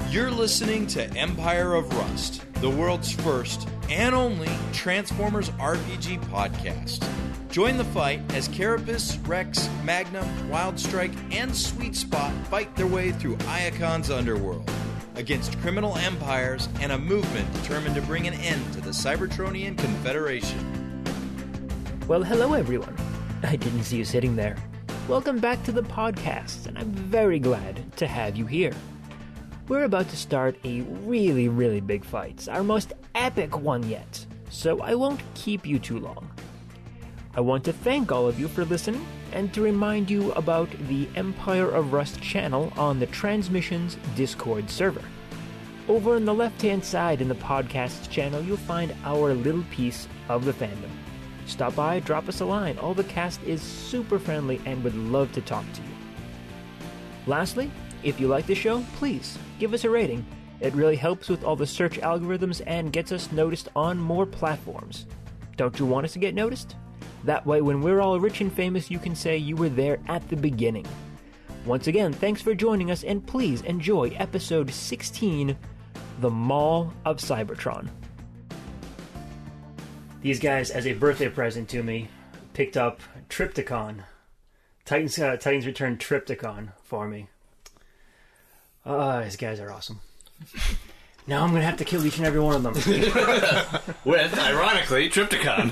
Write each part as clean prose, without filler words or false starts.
You're listening to Empire of Rust, the world's first and only Transformers RPG podcast. Join the fight as Carapace, Rex, Magnum, Wildstrike, and Sweet Spot fight their way through Iacon's underworld against criminal empires and a movement determined to bring an end to the Cybertronian Confederation. Well, hello everyone. I didn't see you sitting there. Welcome back to the podcast, and I'm very glad to have you here. We're about to start a really big fight, our most epic one yet, so I won't keep you too long. I want to thank all of you for listening, and to remind you about the Empire of Rust channel on the Transmissions Discord server. Over on the left-hand side in the podcast channel, you'll find our little piece of the fandom. Stop by, drop us a line. All the cast is super friendly and would love to talk to you. Lastly, if you like the show, please give us a rating. It really helps with all the search algorithms and gets us noticed on more platforms. Don't you want us to get noticed? That way, when we're all rich and famous, you can say you were there at the beginning. Once again, thanks for joining us, and please enjoy episode 16, The Maul of Cybertron. These guys, as a birthday present to me, picked up Trypticon. Titans Return Trypticon for me. These guys are awesome. Now I'm going to have to kill each and every one of them. With, ironically, Trypticon.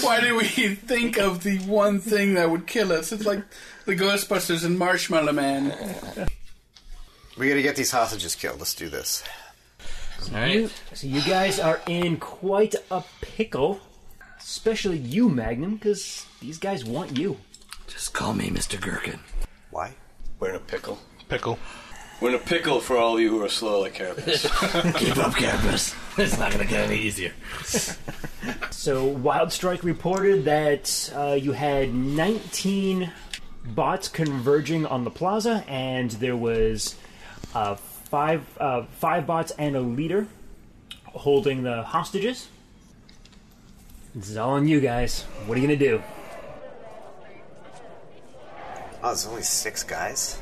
Why did we think of the one thing that would kill us? It's like the Ghostbusters and Marshmallow Man. We gotta get these hostages killed. Let's do this. So you guys are in quite a pickle. Especially you, Magnum, because these guys want you. Just call me Mr. Gherkin. Why? We're in a pickle. Pickle. We're in a pickle for all of you who are slow like Carapace. Keep up, Carapace. It's not going to get any easier. So Wildstrike reported that you had 19 bots converging on the plaza, and there was five bots and a leader holding the hostages. This is all on you guys. What are you going to do? Oh, there's only 6 guys?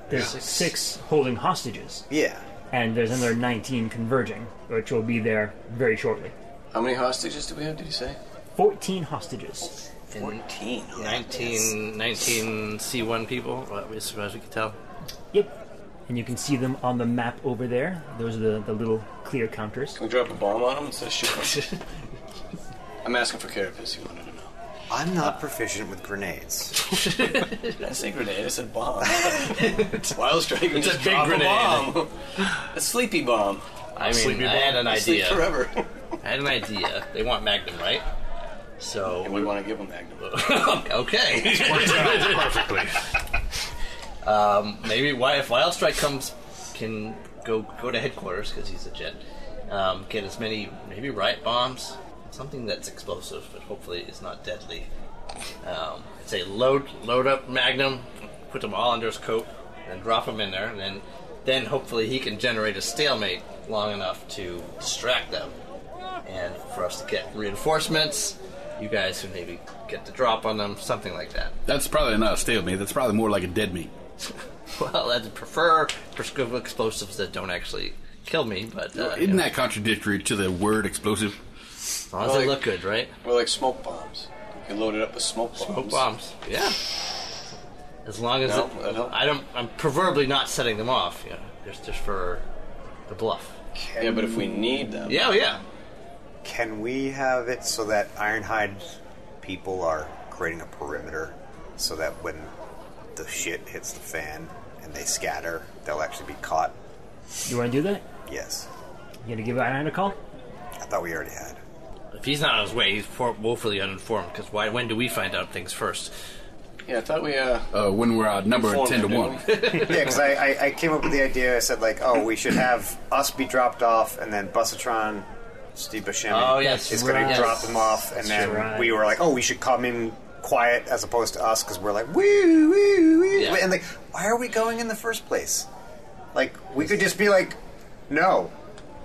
There's 6 holding hostages. Yeah. And there's another 19 converging, which will be there very shortly. How many hostages do we have, did you say? 14 hostages. 14? 19 C1 people, as far as we can tell. Yep. And you can see them on the map over there. Those are the little clear counters. Can we drop a bomb on them instead of shooting? I'm asking for Carapace, you wanted to know. I'm not proficient with grenades. Did I say grenade? I said bomb. Wildstrike, It's just a big drop grenade. A bomb. A sleepy bomb. I mean, I had an Sleep idea. forever. I had an idea. They want Magnum, right? So And we want to give them Magnum. okay. Works out perfectly. Maybe if Wildstrike can go to headquarters because he's a jet. Get as many maybe riot bombs, something that's explosive, but hopefully is not deadly. I'd say load up Magnum, put them all under his coat, and drop them in there, and then hopefully he can generate a stalemate long enough to distract them, and for us to get reinforcements. You guys who maybe get the drop on them, something like that. That's probably not a stalemate. That's probably more like a dead meat. Well, I'd prefer explosives that don't actually kill me, but Isn't that contradictory to the word explosive? as long as they look good, right? Or like smoke bombs. You can load it up with smoke bombs. Smoke bombs, yeah. As long as No, that helps. I'm preferably not setting them off, just for the bluff. Yeah, but if we need them. Yeah. Can we have it so that Ironhide people are creating a perimeter so that when the shit hits the fan and they scatter, they'll actually be caught? You want to do that? Yes. You going to give Iron a call? I thought we already had. If he's not on his way, he's woefully uninformed. Because when do we find out things first? Yeah, I thought we, When we're outnumbered 10 to 1. Yeah, because I came up with the idea, I said, we should have us be dropped off, and then Bussatron, Steve Buscemi is going to drop them off, and then we were like, we should come in quiet as opposed to us, because we're like, woo, woo, woo. Yeah. And why are we going in the first place? We could just be like, no,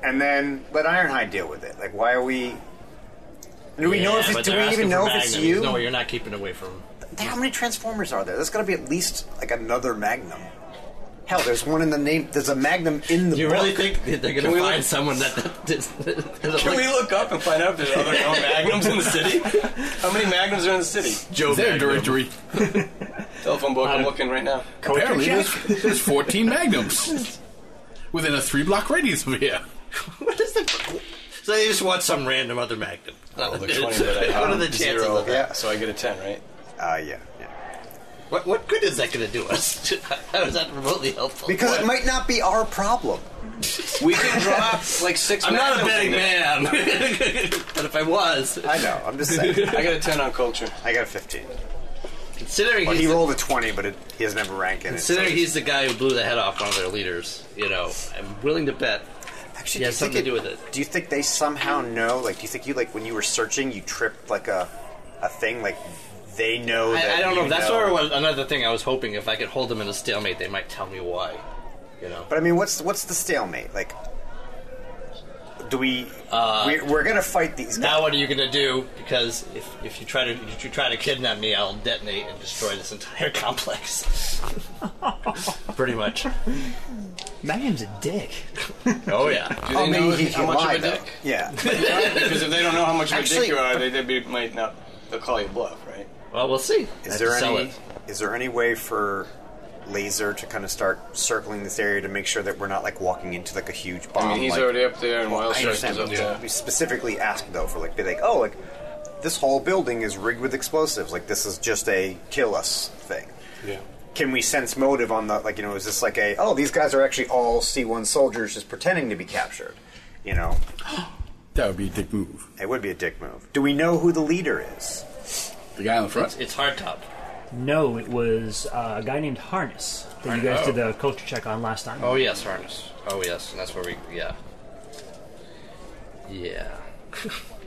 and then let Ironhide deal with it. Why are we... Do we know if it's, do we even know if it's you? No, you're not keeping away from... How many Transformers are there? There's got to be at least another Magnum. Hell, there's one in the name. There's a Magnum in the book. Do you really think they're going to find someone that Can we look up and find out if there's other known Magnums in the city? How many Magnums are in the city? Joe their directory. Telephone book, I'm looking right now. Apparently, there's 14 Magnums within a 3-block radius of here. What is the... So they just want some random other Magnum. Oh, the 20 that I have. What are the chances of that? Yeah, so I get a 10, right? Yeah. What good is that going to do us? How is that remotely helpful? Because it might not be our problem. We can drop like 6 I'm not a Magnums betting in there. man. But if I was... I know, I'm just saying. I got a 10 on culture. I got a 15. Considering he rolled a 20, but he doesn't have a rank in it. Considering he's the guy who blew the head off one of their leaders, I'm willing to bet actually he has something to do with it. Do you think they somehow know? Like, do you think when you were searching, you tripped like a thing? Like, they know that I don't know. That's know. sort of another thing I was hoping if I could hold them in a stalemate, they might tell me why. But I mean, what's the stalemate? Like, do we? We're gonna fight these guys. Now what are you gonna do? Because if you try to kidnap me, I'll detonate and destroy this entire complex. Pretty much. Magnum's a dick. Oh yeah. Do they know how much lie, of a dick? Yeah. Because if they don't know how much of a Actually, dick you are, they might not. They'll call you bluff, right? Well, we'll see. Is there any way for Laser to kind of start circling this area to make sure that we're not walking into a huge bomb? I mean, he's already up there, and I Wildstrike is understand. up there. We specifically asked though for this whole building is rigged with explosives. Like, this is just a kill us thing. Yeah. Can we sense motive on the is this these guys are actually all C1 soldiers just pretending to be captured? That would be a dick move. It would be a dick move. Do we know who the leader is? The guy on the front? It's hardtop. No, it was a guy named Harness that you guys did the culture check on last time. Oh yes, Harness. Oh yes, and that's where Yeah.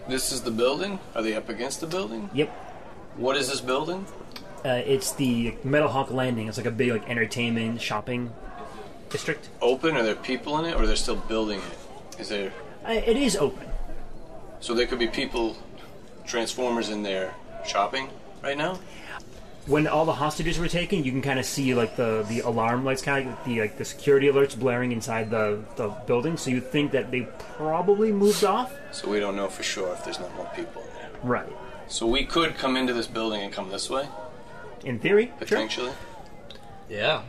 This is the building? Are they up against the building? Yep. What is this building? It's the Metalhawk Landing. It's like a big entertainment shopping district. Open? Are there people in it, or they're still building it? Is there? It is open. So there could be people, Transformers in there shopping right now? When all the hostages were taken, you can kind of see the alarm lights, kind of the security alerts blaring inside the building. So you think that they probably moved off. So we don't know for sure if there's not more people in there. Right. So we could come into this building and come this way, In theory, potentially. Yeah.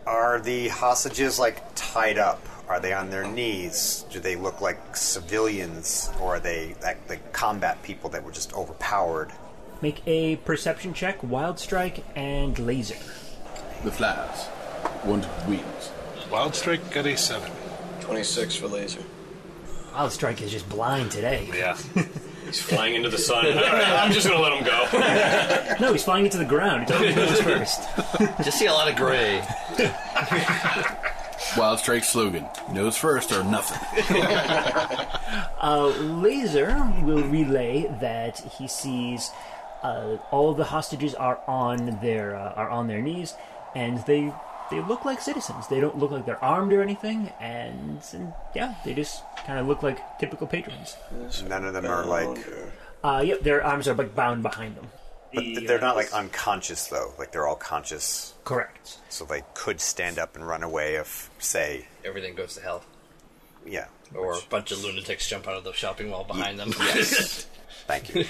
Are the hostages tied up? Are they on their knees? Do they look like civilians, or are they like combat people that were just overpowered? Make a perception check, Wildstrike and Laser. The flies. One wings. Wildstrike got a 7. 26 for Laser. Wildstrike is just blind today. Yeah. He's flying into the sun. All right, I'm just going to let him go. No, he's flying into the ground. He always goes first. Just see a lot of gray. Wildstrike slogan: nose first or nothing. Laser will relay that he sees all of the hostages are on their knees, and they look like citizens. They don't look like they're armed or anything, and yeah, they just kind of look like typical patrons. None of them are Yep, their arms are bound behind them. But they're not unconscious though. They're all conscious. Correct. So they could stand up and run away if, say, Everything goes to hell. Yeah. Or a bunch of lunatics jump out of the shopping mall behind them. Yes. Thank you.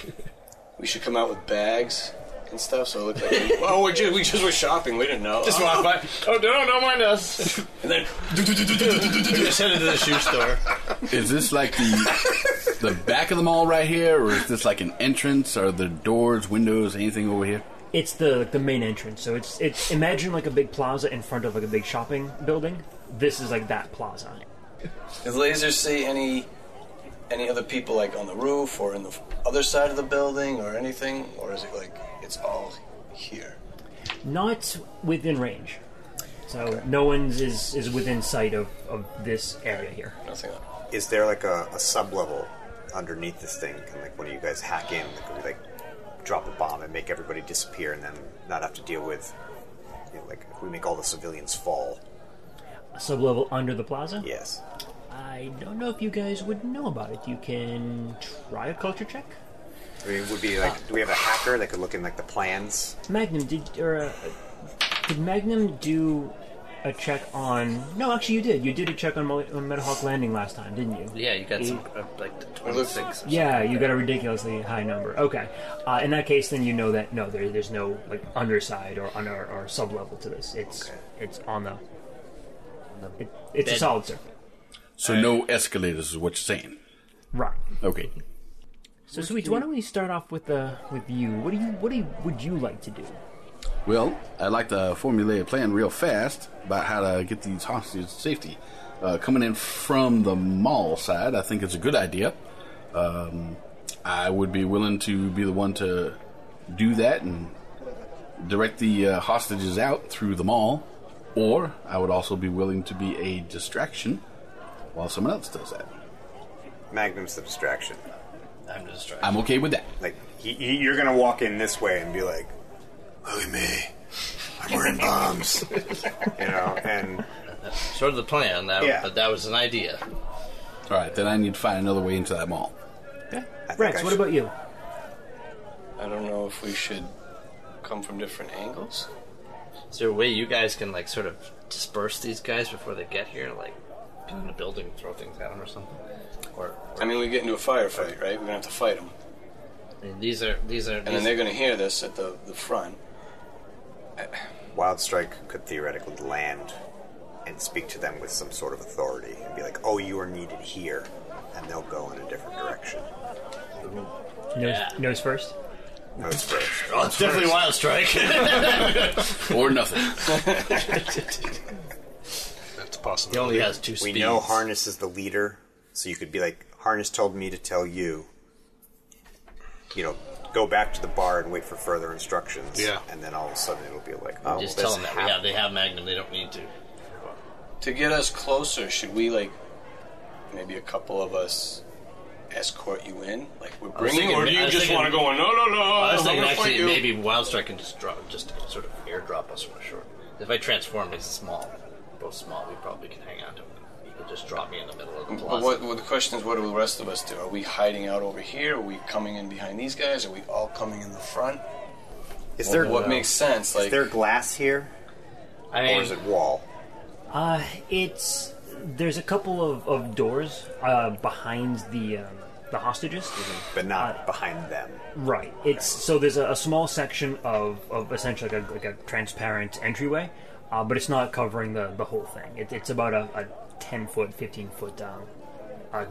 We should come out with bags and stuff, so it looks like we just were shopping. We didn't know. Just walk by. Oh, don't mind us. And then Just head into the shoe store. Is this like the back of the mall right here, or is this like an entrance? Are there doors, windows, anything over here? It's the main entrance. So it's imagine like a big plaza in front of like a big shopping building. This is like that plaza. Does Laser see any other people like on the roof or in the other side of the building or anything, or is it like it's all here? Not within range. So no one's is within sight of this area here. Nothing. Is there like a sub-level underneath this thing? Can when you guys hack in, could we drop a bomb and make everybody disappear and then not have to deal with, if we make all the civilians fall? A sub-level under the plaza? Yes. I don't know if you guys would know about it. You can try a culture check. I mean, would be do we have a hacker that could look in the plans? Magnum, did Magnum do a check on... No, actually you did. You did a check on Metalhawk Landing last time, didn't you? Yeah, you got some, like 26. Yeah, you got a ridiculously high number. Okay. In that case, then you know that, no, there's no like underside or sub-level to this. It's on the... It's a solid surface. So no escalators is what you're saying? Right. Okay. So, Sweets, why don't we start off with you? What would you like to do? Well, I'd like to formulate a plan real fast about how to get these hostages to safety. Coming in from the Maul side, I think it's a good idea. I would be willing to be the one to do that and direct the hostages out through the Maul, or I would also be willing to be a distraction while someone else does that. Magnum's the distraction. I'm the distraction. I'm okay with that. Like, you're going to walk in this way and be like, look at me. I'm wearing bombs. And... Sort of the plan, but that was an idea. All right, then I need to find another way into that mall. Okay. Rex, what about you? I don't know if we should come from different angles. Is there a way you guys can, like, sort of disperse these guys before they get here? Like, get in a building and throw things at them or something? I mean, we get into a firefight, right? We're going to have to fight them. And these are. And then they're going to hear this at the front. Wildstrike could theoretically land and speak to them with some sort of authority and be like, oh, you are needed here, and they'll go in a different direction. Nose first? Nose first. Oh, it's definitely Wildstrike. Or nothing. That's possible. He only has 2 speeds. We know Harness is the leader, so you could be like, Harness told me to tell you, go back to the bar and wait for further instructions. Yeah. And then all of a sudden it'll be like, oh, just tell them that they have Magnum, they don't need to. To get us closer, should we, like, maybe a couple of us escort you in? Like, we're bringing, or do you just want to go, no? I was thinking actually maybe Wildstrike can just sort of airdrop us from a short. If I transform these both small, we probably can hang on to them. You could just drop me in the middle of the plaza. But the question is, what do the rest of us do? Are we hiding out over here? Are we coming in behind these guys? Are we all coming in the front? What makes sense? Like, is there glass here? Or is it wall? There's a couple of doors behind the hostages, but not behind them. Right. So there's a small section of essentially like a transparent entryway, but it's not covering the whole thing. It's about a 10-foot, 15-foot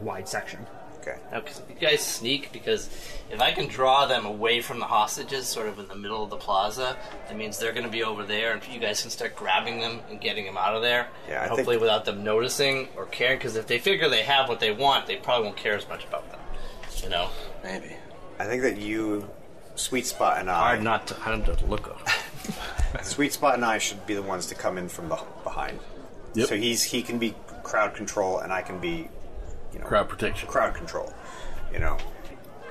wide section. Okay. Now, you guys sneak, because if I can draw them away from the hostages, sort of in the middle of the plaza, that means they're going to be over there, and you guys can start grabbing them and getting them out of there. Yeah, hopefully without them noticing or caring, because if they figure they have what they want, they probably won't care as much about them. Maybe. I think that you, Sweet Spot, and I... Hard not to look up. Sweet Spot and I should be the ones to come in from behind. Yep. So he can be crowd control, and I can be... crowd protection. Crowd control,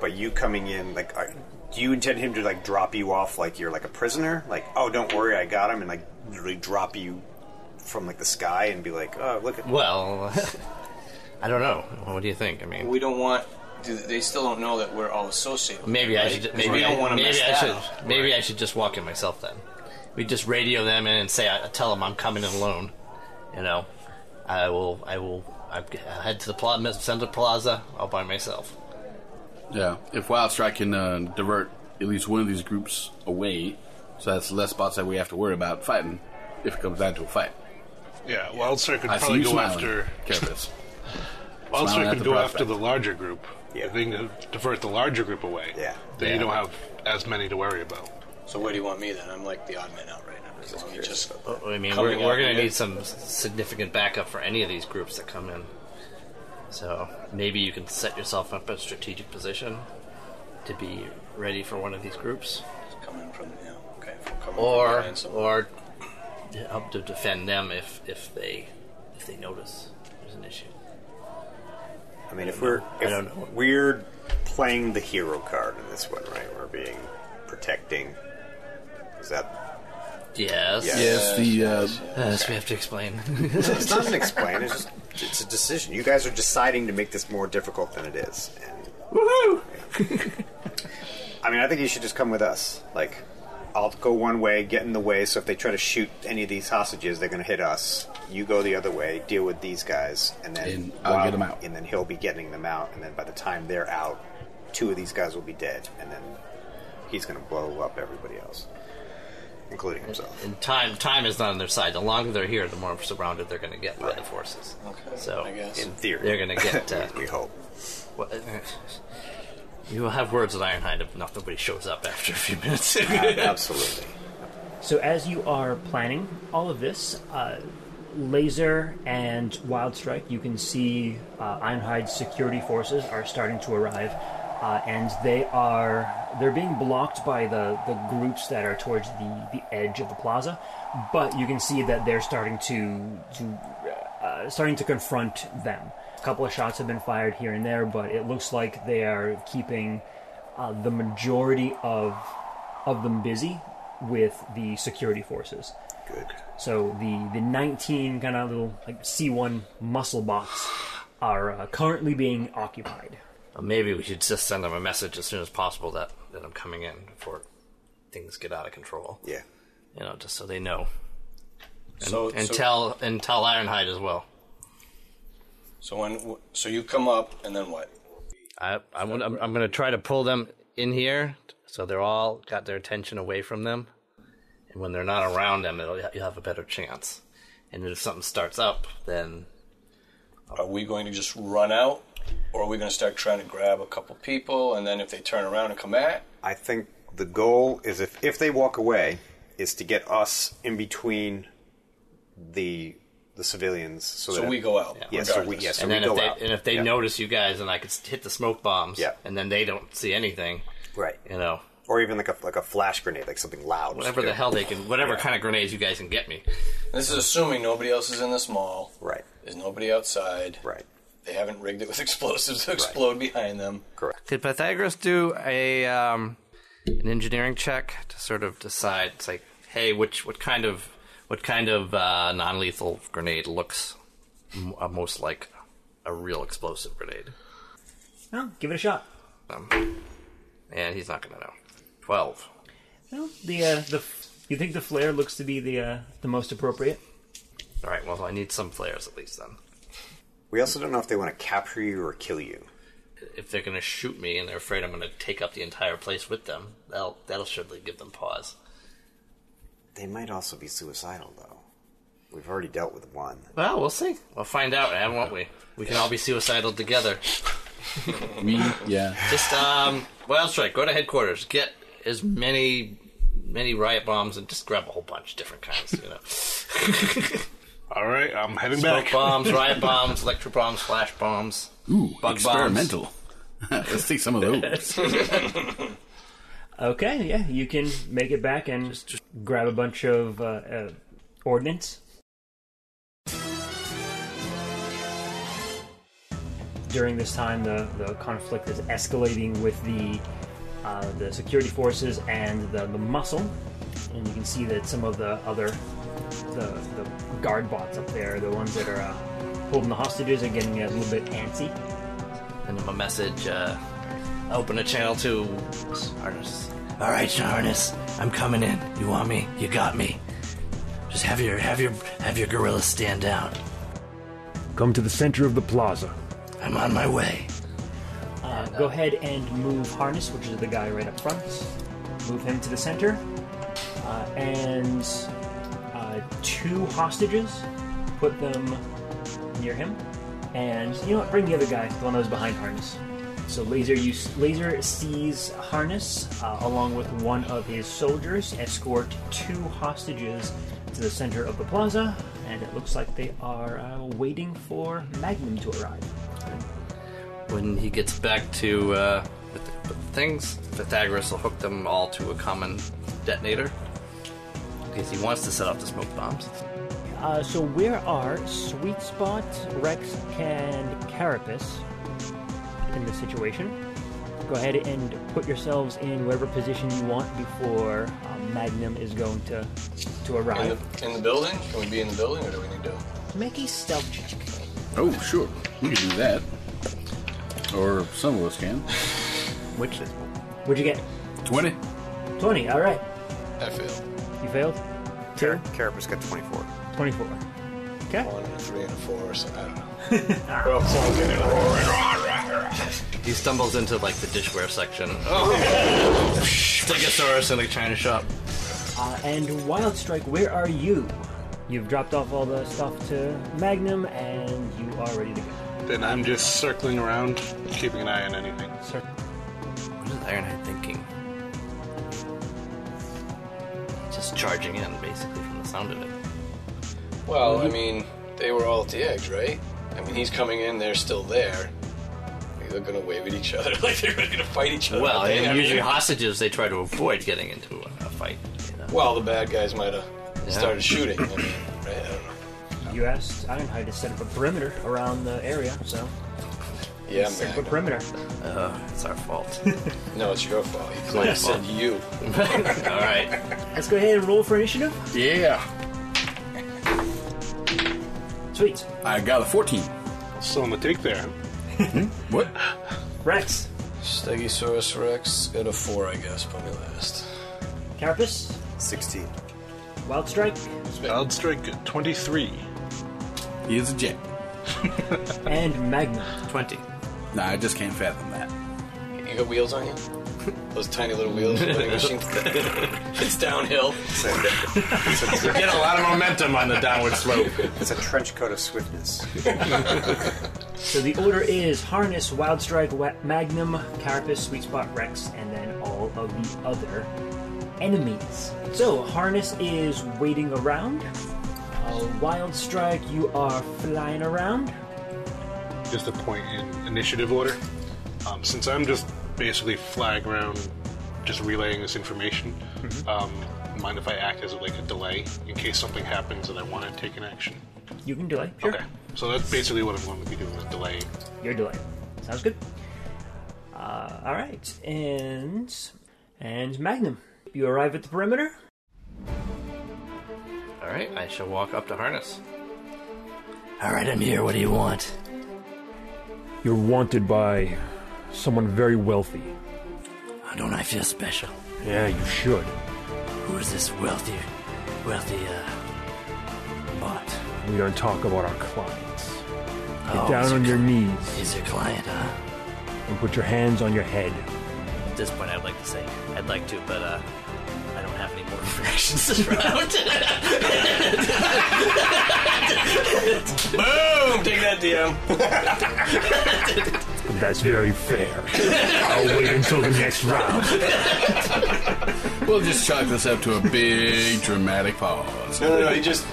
But you coming in, like, do you intend him to, like, drop you off like you're, like, a prisoner? Like, oh, don't worry, I got him, and, like, literally drop you from, like, the sky and be like, oh, look at... Well, I don't know. What do you think? I mean... We don't want... They still don't know that we're all associated. Maybe right? I should... We don't want to mess that up. Maybe I should just walk in myself, then. We just radio them in and say, tell them I'm coming in alone. I will head to the center plaza all by myself. Yeah, if Wildstrike can divert at least one of these groups away, so that's less spots that we have to worry about fighting, if it comes down to a fight. Yeah, Wildstrike could probably go after... Wildstrike could go after the larger group. Yeah. If they can divert the larger group away, then you don't have as many to worry about. So where do you want me then? I'm like the odd man out right now. We're going to need some significant backup for any of these groups that come in. So maybe you can set yourself up in a strategic position to be ready for one of these groups. Coming from, okay. Or help to defend them if they notice there's an issue. I mean, if we're playing the hero card in this one, right? We're being protecting. Is that? Yes. Yes. Yes, we have to explain. It's not an explain. It's a decision. You guys are deciding to make this more difficult than it is. And, woohoo! I mean, I think you should just come with us. Like, I'll go one way, get in the way, so if they try to shoot any of these hostages, they're going to hit us. You go the other way, deal with these guys, and then I'll get them out. And then he'll be getting them out, and then by the time they're out, 2 of these guys will be dead, and then he's going to blow up everybody else, including himself. And time is not on their side. The longer they're here, the more surrounded they're going to get by the forces. Okay, so I guess. In theory. They're going to get... we hope. Well, you will have words with Ironhide if nobody shows up after a few minutes. Absolutely. So as you are planning all of this, Laser and Wildstrike, you can see Ironhide's security forces are starting to arrive, and they're being blocked by the groups that are towards the edge of the plaza, but you can see that they're starting to confront them. A couple of shots have been fired here and there, but it looks like they are keeping the majority of them busy with the security forces. Good. So the 19 kind of little like C1 muscle bots are currently being occupied. Maybe we should just send them a message as soon as possible that I'm coming in before things get out of control. Yeah. Just so they know. And tell Ironhide as well. So you come up, and then what? I'm going to try to pull them in here so they're all got their attention away from them. And when they're not around them, you'll have a better chance. And if something starts up, then... Are we going to just run out? Or are we going to start trying to grab a couple people, and then if they turn around and come back? I think the goal is if they walk away, is to get us in between the civilians. So we go out. Yeah, so we go out. And if they notice you guys, and I could hit the smoke bombs, and then they don't see anything, right? Or even like a flash grenade, like something loud. Whatever the hell they can, whatever kind of grenades you guys can get me. This is assuming nobody else is in this mall. Right. There's nobody outside. Right. They haven't rigged it with explosives to explode behind them. Correct. Could Pythagoras do an engineering check to sort of decide? It's like, hey, what kind of non-lethal grenade looks most like a real explosive grenade? Well, give it a shot. And he's not going to know. 12. Well, you think the flare looks to be the most appropriate? All right. Well, I need some flares at least then. We also don't know if they want to capture you or kill you. If they're going to shoot me and they're afraid I'm going to take up the entire place with them, that'll surely give them pause. They might also be suicidal, though. We've already dealt with one. Well, we'll see. We'll find out, man, won't we? We can all be suicidal together. Yeah. Just, Wildstrike, go to headquarters. Get as many riot bombs and just grab a whole bunch of different kinds, All right, I'm heading Smoke back. bombs, riot bombs, electro bombs, flash bombs. Ooh, bug experimental. Let's take some of those. Okay, yeah, you can make it back and just grab a bunch of ordnance. During this time, the conflict is escalating with the security forces and the muscle, and you can see that some of the guard bots up there, the ones that are holding the hostages, are getting a little bit antsy. Send them a message. Open a channel to Harness. All right, Harness, I'm coming in. You want me? You got me. Just have your gorillas stand down. Come to the center of the plaza. I'm on my way. Go ahead and move Harness, which is the guy right up front. Move him to the center. And 2 hostages. Put them near him. And you know what? Bring the other guy, the one that was behind Harness. So Laser sees Harness along with one of his soldiers escort 2 hostages to the center of the plaza, and it looks like they are waiting for Magnum to arrive. When he gets back to with the things, Pythagoras will hook them all to a common detonator because he wants to set off the smoke bombs. So where are Sweet Spot, Rex, and Carapace in this situation? Go ahead and put yourselves in whatever position you want before Magnum is going to arrive. In the building? Can we be in the building, or do we need to... Make a stealth check. Oh, sure. We can do that. Or some of us can. What'd you get? 20. 20, alright. I failed. You failed? 2? Carapace got 24. 24. Okay. 1 and a 3 and a 4, so I don't know. He stumbles into like the dishware section. Oh, Stegosaurus in a china shop. And Wildstrike, where are you? You've dropped off all the stuff to Magnum, and you are ready to go. Then I'm just circling around, keeping an eye on anything. What is Ironhide thinking? Just charging in, basically, from the sound of it. Well, I mean, they were all at the edge, right? I mean, he's coming in, they're still there. They're going to wave at each other like they're going to fight each other. Well, usually hostages, they try to avoid getting into a fight. You know? Well, the bad guys might have started shooting. I mean, right? I don't know. You asked Ironhide to set up a perimeter around the area, so... Yeah, set up a perimeter. It's our fault. No, it's your fault. You could have said you. Alright. Let's go ahead and roll for initiative. Yeah. Sweet. I got a 14. Still on the take there. What? Rex. Stegosaurus Rex got a 4, I guess. Put me last. Carapace. 16. Wildstrike. Wildstrike 23. He is a jet. And Magnum. 20. Nah, I just can't fathom that. You got wheels on you? Those tiny little wheels. It's downhill. You get a lot of momentum on the downward slope. It's a trench coat of swiftness. So the order is Harness, Wildstrike, Magnum, Carapace, Sweet Spot, Rex, and then all of the other enemies. So Harness is waiting around. Wildstrike, you are flying around. Just a point in initiative order. Since I'm just basically flying around, just relaying this information, mind if I act as like a delay in case something happens that I want to take an action? You can delay, sure. Okay. So that's basically what I'm going to be doing, is delaying. You're delayed. Sounds good. Alright. And Magnum. You arrive at the perimeter. Alright, I shall walk up to Harness. Alright, I'm here. What do you want? You're wanted by someone very wealthy. Don't I feel special? Yeah, you should. Who is this wealthy bot? We don't talk about our clients. Get Oh, down on your knees He's your client, huh? and put your hands on your head. At this point, I'd like to say I'd like to, but I don't have any more reactions this round. Boom! Take that, DM. That's very fair. I'll wait until the next round. We'll just chalk this up to a big dramatic pause. No. He just,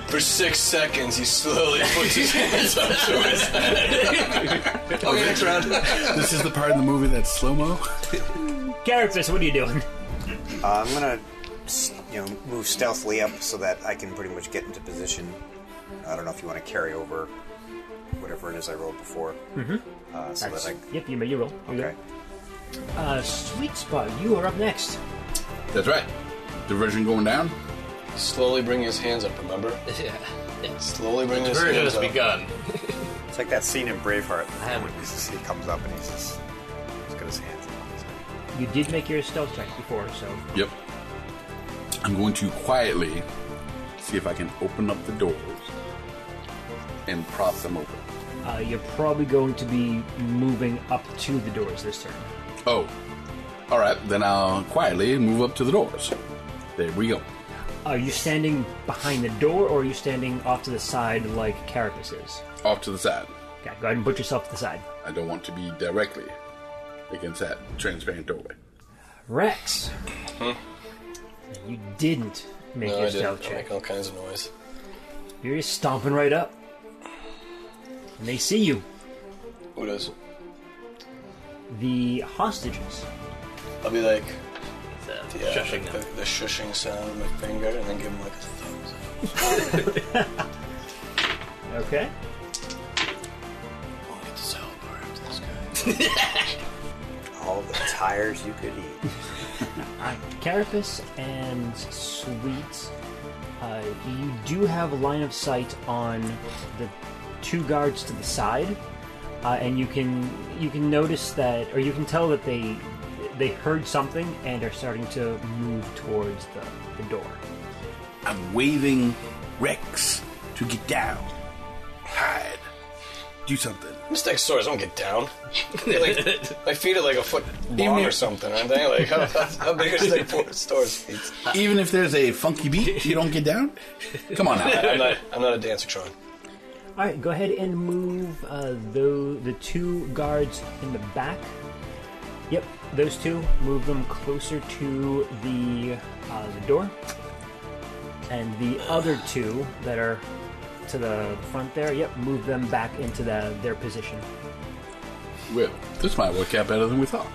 for 6 seconds, he slowly puts his hands up to his head. Okay, next round. This is the part in the movie that's slow-mo? Carapace, what are you doing? I'm gonna, move stealthily up so that I can pretty much get into position. I don't know if you want to carry over whatever it is I rolled before. So that I... Yep, you made your roll. Okay. Sweet Spot, you are up next. That's right. Diversion going down? Slowly bring his hands up, remember? Yeah. Slowly bring his Diversion hands has up. begun. It's like that scene in Braveheart. have- When he comes up and he's got his hands up. You did make your stealth check before, so... Yep. I'm going to quietly see if I can open up the doors and prop them open. You're probably going to be moving up to the doors this turn. Oh. Alright, then I'll quietly move up to the doors. There we go. Are you standing behind the door, or are you standing off to the side like Carapace is? Off to the side. Okay, go ahead and put yourself to the side. I don't want to be directly against that transparent doorway. Rex. You didn't make No, your I didn't. stealth I check. make all kinds of noise. You're just stomping right up. And they see you. Who does? The hostages. I'll be like, Shushing them. the shushing sound of my finger, and then give him like a thumbs up. Okay. I'll get the salad bar after this guy. All the tires you could eat. Carapace and Sweet, you do have a line of sight on the two guards to the side, and you can notice that, or you can tell that they heard something and are starting to move towards the door. I'm waving Rex to get down. Hide. Do something. Stegosaurus don't get down. My feet are like a foot long or something, aren't they? Like, how big are Stegosaurus' feet? Even if there's a funky beat, you don't get down? Come on now. I'm not a Dancertron. Alright, go ahead and move the two guards in the back. Yep, those two. Move them closer to the door. And the other two that are to the front there, yep, move them back into their position. Well, this might work out better than we thought.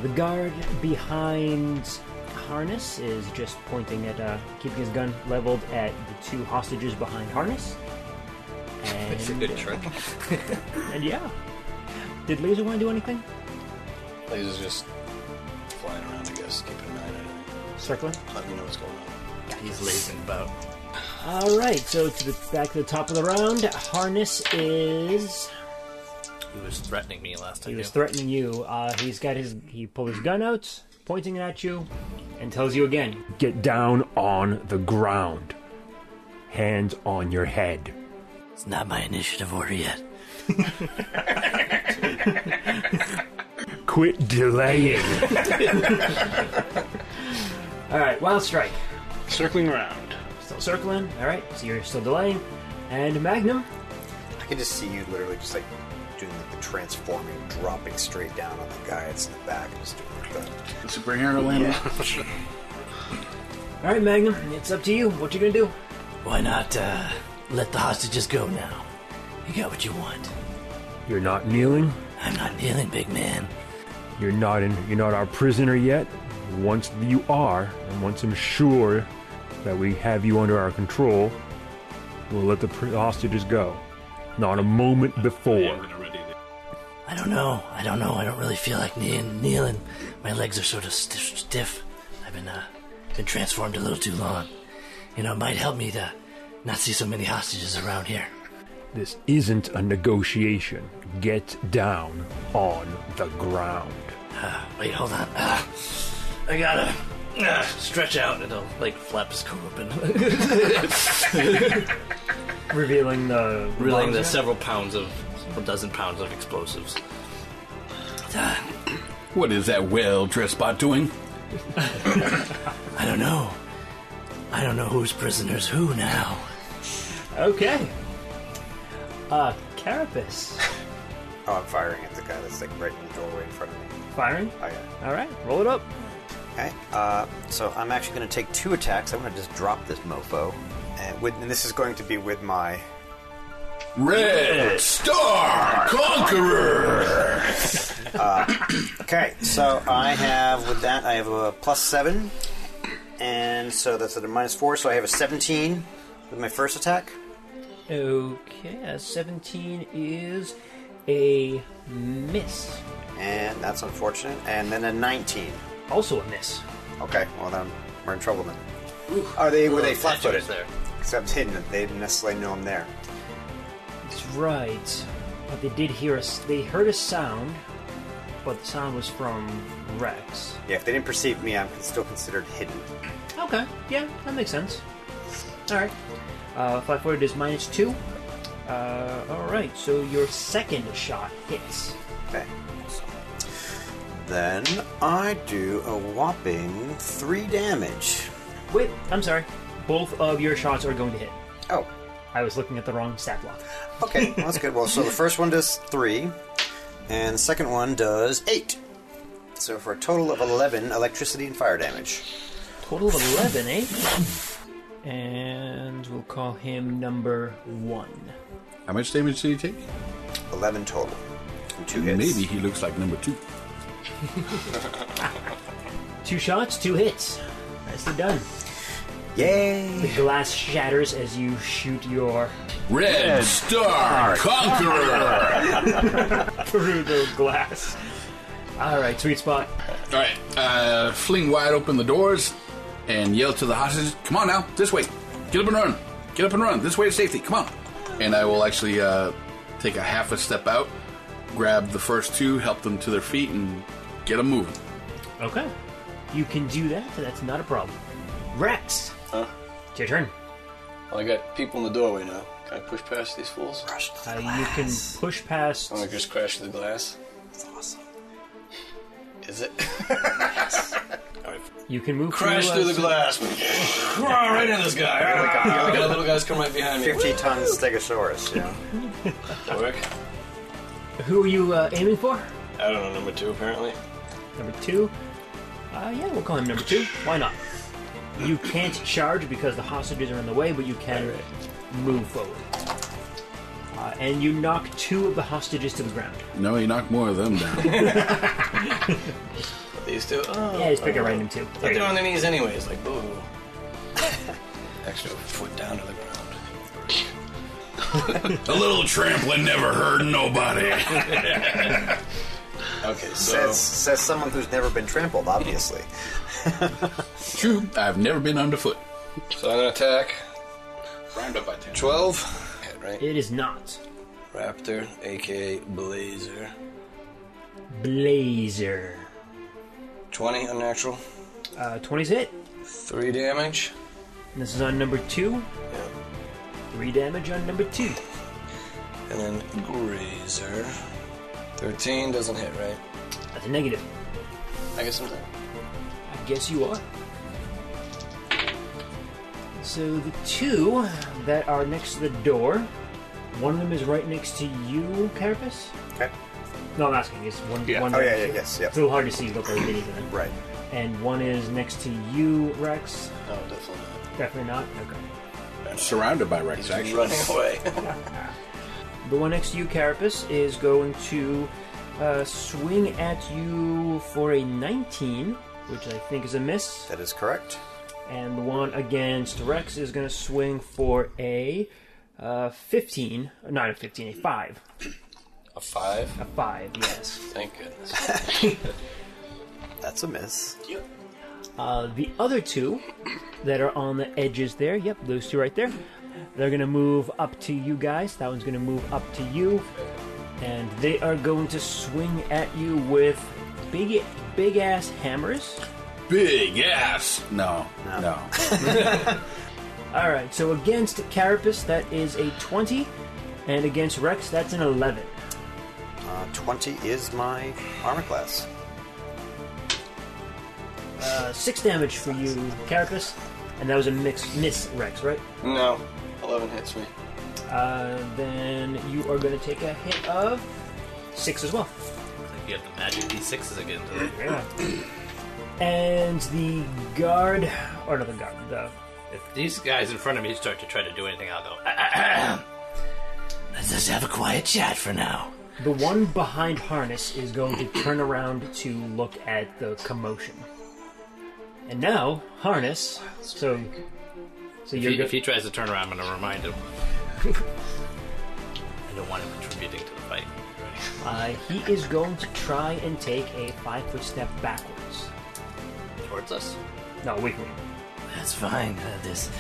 The guard behind Harness is just pointing at, keeping his gun leveled at the two hostages behind Harness. And, it's a good trick. And yeah. Did Laser want to do anything? Laser's just flying around, I guess, keeping an eye on everything. Circling? Let me know what's going on. He's lazing about. Alright, so back to the top of the round. Harness is... He was threatening me last time. He was threatening you. He pulled his gun out, pointing it at you, and tells you again. Get down on the ground. Hands on your head. It's not my initiative order yet. Quit delaying. Alright, Wild Strike. Circling around. Still circling. Alright, so you're still delaying. And Magnum. I can just see you literally just like doing like the transforming, dropping straight down on the guy that's in the back and just doing like that. The superhero landing. Alright, Magnum, it's up to you. What you gonna do? Why not let the hostages go now? You got what you want. You're not kneeling? I'm not kneeling, big man. You're not our prisoner yet. Once you are, and once I'm sure that we have you under our control, we'll let the hostages go. Not a moment before. I don't know. I don't really feel like kneeling. My legs are sort of stiff. I've been transformed a little too long. You know, it might help me to not see so many hostages around here. This isn't a negotiation. Get down on the ground. Wait, hold on. I gotta stretch out. It'll like flap his coat open. Revealing the several dozen pounds of explosives. What is that well-dressed bot doing? I don't know. I don't know who's prisoners who now. Okay. Carapace. Oh, I'm firing at the guy that's like right in the doorway in front of me. Firing? Oh, yeah. Alright, roll it up. Okay, so I'm actually going to take 2 attacks. I'm going to just drop this mofo. And this is going to be with my... Red Star Conqueror! Okay, so I have a +7. And so that's at a -4, so I have a 17 with my first attack. Okay, 17 is a miss. And that's unfortunate. And then a 19. Also a miss. Okay, well then we're in trouble then. Were they flat-footed? Except hidden. They didn't necessarily know I'm there. That's right. But they did hear us. They heard a sound, but the sound was from Rex. Yeah, if they didn't perceive me, I'm still considered hidden. Okay, yeah, that makes sense. Alright. Flat-footed is -2. Alright, so your second shot hits. Okay. Then I do a whopping 3 damage. Wait, I'm sorry. Both of your shots are going to hit. Oh. I was looking at the wrong stat block. Okay, well, that's good. Well, so the first one does 3, and the second one does 8. So for a total of 11 electricity and fire damage. Total of 11, eh? And we'll call him number 1. How much damage did he take? 11 total. And 2 hits. Maybe he looks like number 2. 2 shots, 2 hits. Nicely done. Yay! The glass shatters as you shoot your Red Star Conqueror through the glass. Alright, sweet spot. Alright, fling wide open the doors and yell to the hostages, come on now, this way. Get up and run. Get up and run. This way to safety. Come on. And I will actually take a half a step out, grab the first 2, help them to their feet, and get them moving. Okay. You can do that, so that's not a problem. Rex! Huh? It's your turn. Well, I got people in the doorway now. Can I push past these fools? You can push past... I'm gonna just crash through the glass. That's awesome. Is it? Alright. You can move Crash through the glass. Right into this guy. Look at the little guys come right behind me. 50-ton Stegosaurus, yeah. That work? Who are you aiming for? I don't know, number 2 apparently. Number 2? Yeah, we'll call him number 2. Why not? You can't charge because the hostages are in the way, but you can move forward. And you knock 2 of the hostages to the ground. No, you knock more of them down. These 2? Oh, yeah, he's picking right in 2. They're on their knees anyways, like, boo. Extra foot down to the ground. A little trampling never hurt nobody. Okay, so... Says someone who's never been trampled, obviously. True, I've never been underfoot. So I'm gonna attack. Round up by 10. 12. Hit, right? It is not. Raptor, a.k.a. Blazer. Blazer. 20 unnatural. 20's hit. 3 damage. And this is on number 2. Yep. 3 damage on number 2. And then Grazer. 13 doesn't hit, right? That's a negative. I guess I'm done. I guess you are. So the 2 that are next to the door, one of them is right next to you, Carapace? Okay. No, I'm asking. It's one. Yeah. One yes. It's a little hard to see what those minis are. Right. And one is next to you, Rex. No, definitely not. Definitely not. Okay. Surrounded by Rex, He's actually. running away. The one next to you, Carapace, is going to swing at you for a 19, which I think is a miss. That is correct. And the one against Rex is going to swing for a 15. Not a 15, a 5. A 5? A 5, yes. Thank goodness. That's a miss. Yep. The other 2 that are on the edges there, yep, those 2 right there, they're going to move up to you guys. That one's going to move up to you. And they are going to swing at you with big-ass hammers. Big ass. No. Alright, so against Carapace, that is a 20. And against Rex, that's an 11. 20 is my armor class. 6 damage for you, Carapace. And that was a miss, Rex, right? No. 11 hits me. Then you are going to take a hit of 6 as well. Like you have the magic D6s again today. Yeah. And the guard, or not the guard, If these guys in front of me start to try to do anything, I'll go, let's just have a quiet chat for now. the one behind Harness is going to turn around to look at the commotion. And now, Harness, so if he tries to turn around, I'm going to remind him. I don't want him contributing to the fight. He is going to try and take a 5-foot step backwards. Towards us? No, with me. That's fine. This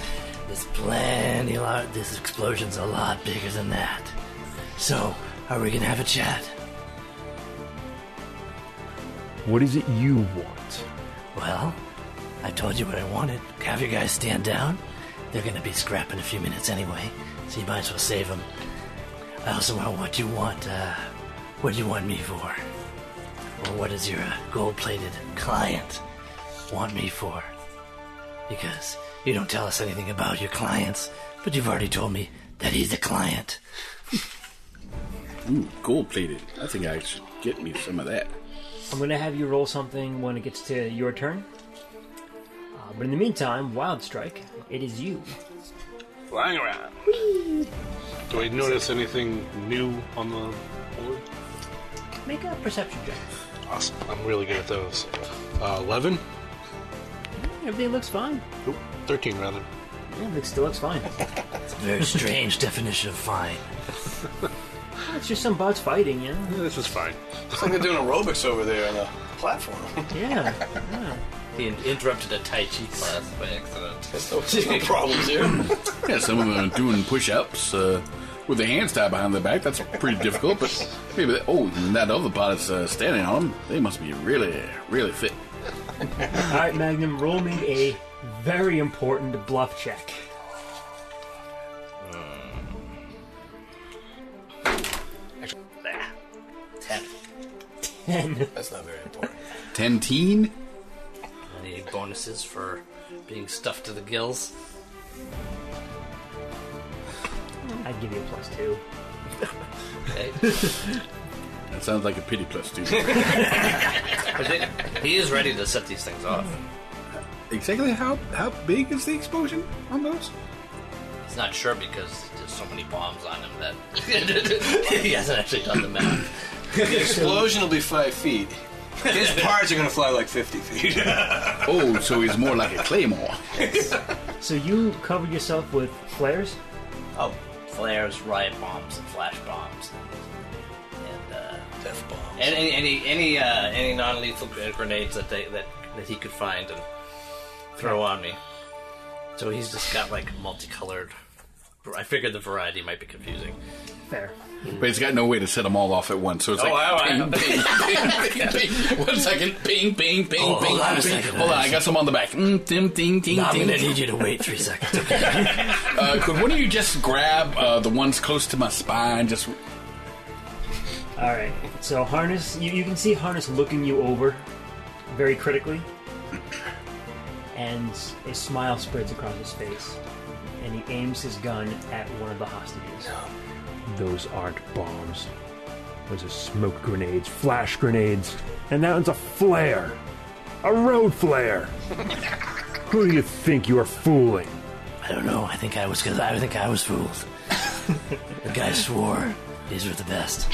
plenty large. This explosion's a lot bigger than that. So, are we gonna have a chat? What is it you want? Well, I told you what I wanted. Have your guys stand down. They're gonna be scrapping a few minutes anyway, so you might as well save them. I also want what you want. What do you want me for? Or what does your gold-plated client want me for? Because you don't tell us anything about your clients, but you've already told me that he's a client. Ooh, gold-plated. I think I should get me some of that. I'm going to have you roll something when it gets to your turn. But in the meantime, Wild Strike, it is you. Flying around. Whee! Do I notice anything new on the board? Make a perception check. Awesome. I'm really good at those. 11? Everything looks fine. Oop, 13 rather. Yeah, it still looks fine. It's a very strange definition of fine. It's just some bots fighting, you know? This is fine. It's like they're doing aerobics over there on the platform. Yeah. He interrupted a Tai Chi class by accident. There's no problems here. Yeah, some of them are doing push-ups with their hands tied behind their back. That's pretty difficult, but maybe and that other bot is standing on them. They must be really, really fit. Alright, Magnum, roll me a very important bluff check. 10. That's not very important. 10-teen? Any bonuses for being stuffed to the gills? I'd give you a +2. Okay. That sounds like a pity +2. He is ready to set these things off. Exactly how big is the explosion on those? He's not sure because there's so many bombs on him that he hasn't actually done the math. The explosion will be 5 feet. His parts are going to fly like 50 feet. Oh, so he's more like a claymore. So you covered yourself with flares? Oh, flares, riot bombs, and flash bombs, and death bombs, and any non-lethal grenades that he could find and throw on me. So he's just got like multicolored. I figured the variety might be confusing. Fair. But he's got no way to set them all off at once, so it's ping, ping, ping, ping. 1 second, ping, ping, ping, Oh, ping. Hold on, I got some on the back. Ding, ding, ding, ding. I'm gonna need you to wait 3 seconds. Could one of you just grab the ones close to my spine? Just. Alright, so Harness, you can see Harness looking you over very critically, and a smile spreads across his face, and he aims his gun at one of the hostages. Those aren't bombs. Those are smoke grenades, flash grenades, and that one's a flare. A road flare. Who do you think you are fooling? I don't know. I think I was fooled. The guy swore these were the best.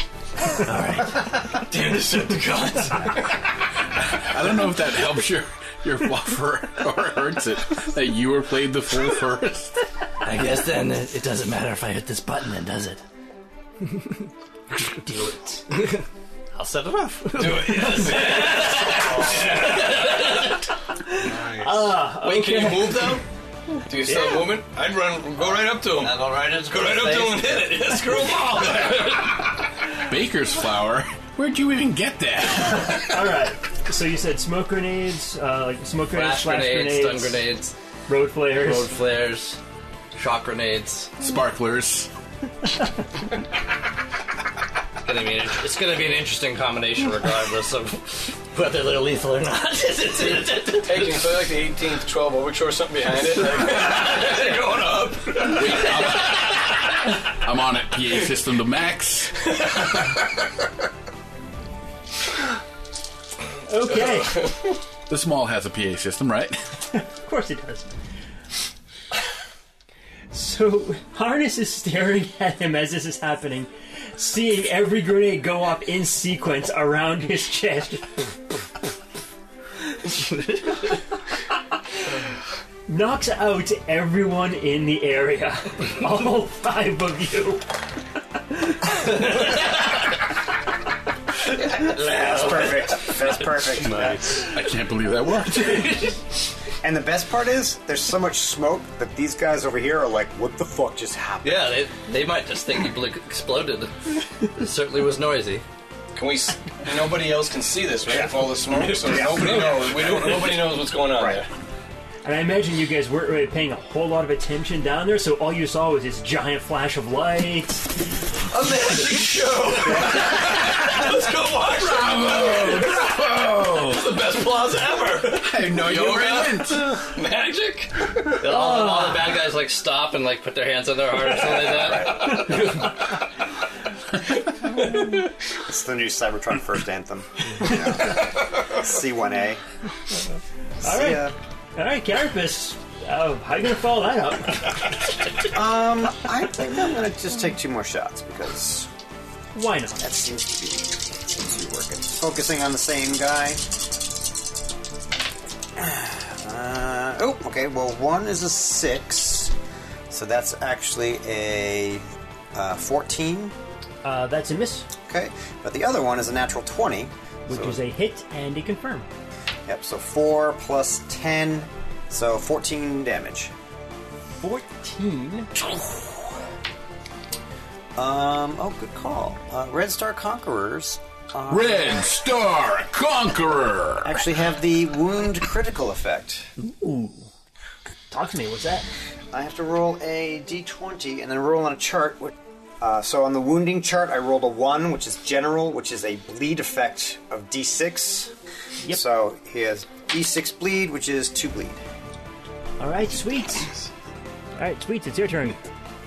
All right. Damn Decepticons. I don't know if that helps your fluffer or hurts it that you were played the fool first. I guess then it doesn't matter if I hit this button, then, does it? Do it. I'll set it off. Do it, yes. Nice. Wait, can you move though? Do you still moving? I'd go right up to him. I'll go right up to him and hit it. Yeah, screw them all. Baker's flour? Where'd you even get that? Alright, so you said smoke grenades, smoke grenades, flash grenades, stun grenades, road flares, shock grenades, sparklers. It's gonna be an interesting combination regardless of whether they're lethal or not. Taking so like the 18th 12 overture, something behind it. Like, they're going up. Wait, I'm on it. PA system to max. Okay. The Small has a PA system, right? Of course it does. So, Harness is staring at him as this is happening, seeing every grenade go off in sequence around his chest. Knocks out everyone in the area. All 5 of you. That's perfect. That's perfect. Nice. I can't believe that worked. And the best part is, there's so much smoke that these guys over here are like, what the fuck just happened? Yeah, they might just think he exploded. It certainly was noisy. Can we? Nobody else can see this, right? Yeah. With all the smoke, so nobody knows. Nobody knows what's going on there. And I imagine you guys weren't really paying a whole lot of attention down there, so all you saw was this giant flash of lights. A magic show! Let's go watch it! Bravo! This is the best plaza ever! I have no idea where it went. Magic! All the bad guys like stop and like put their hands on their heart or something like that. It's the new Cybertron first anthem. C1A. Alright, Carapace. How are you going to follow that up? I think I'm going to just take 2 more shots because... Why not? That seems to be working. Focusing on the same guy. Okay. Well, 1 is a 6. So that's actually a 14. That's a miss. Okay. But the other one is a natural 20. Which is a hit and a confirm. Yep, so 4 plus 10, so 14 damage. 14? Good call. Red Star Conquerors Red Star Conqueror! Actually have the wound critical effect. Ooh. Talk to me, what's that? I have to roll a d20 and then roll on a chart. So on the wounding chart, I rolled a 1, which is general, which is a bleed effect of d6. Yep. So he has d6 bleed, which is 2 bleed. Alright, sweet. Alright, sweet, it's your turn.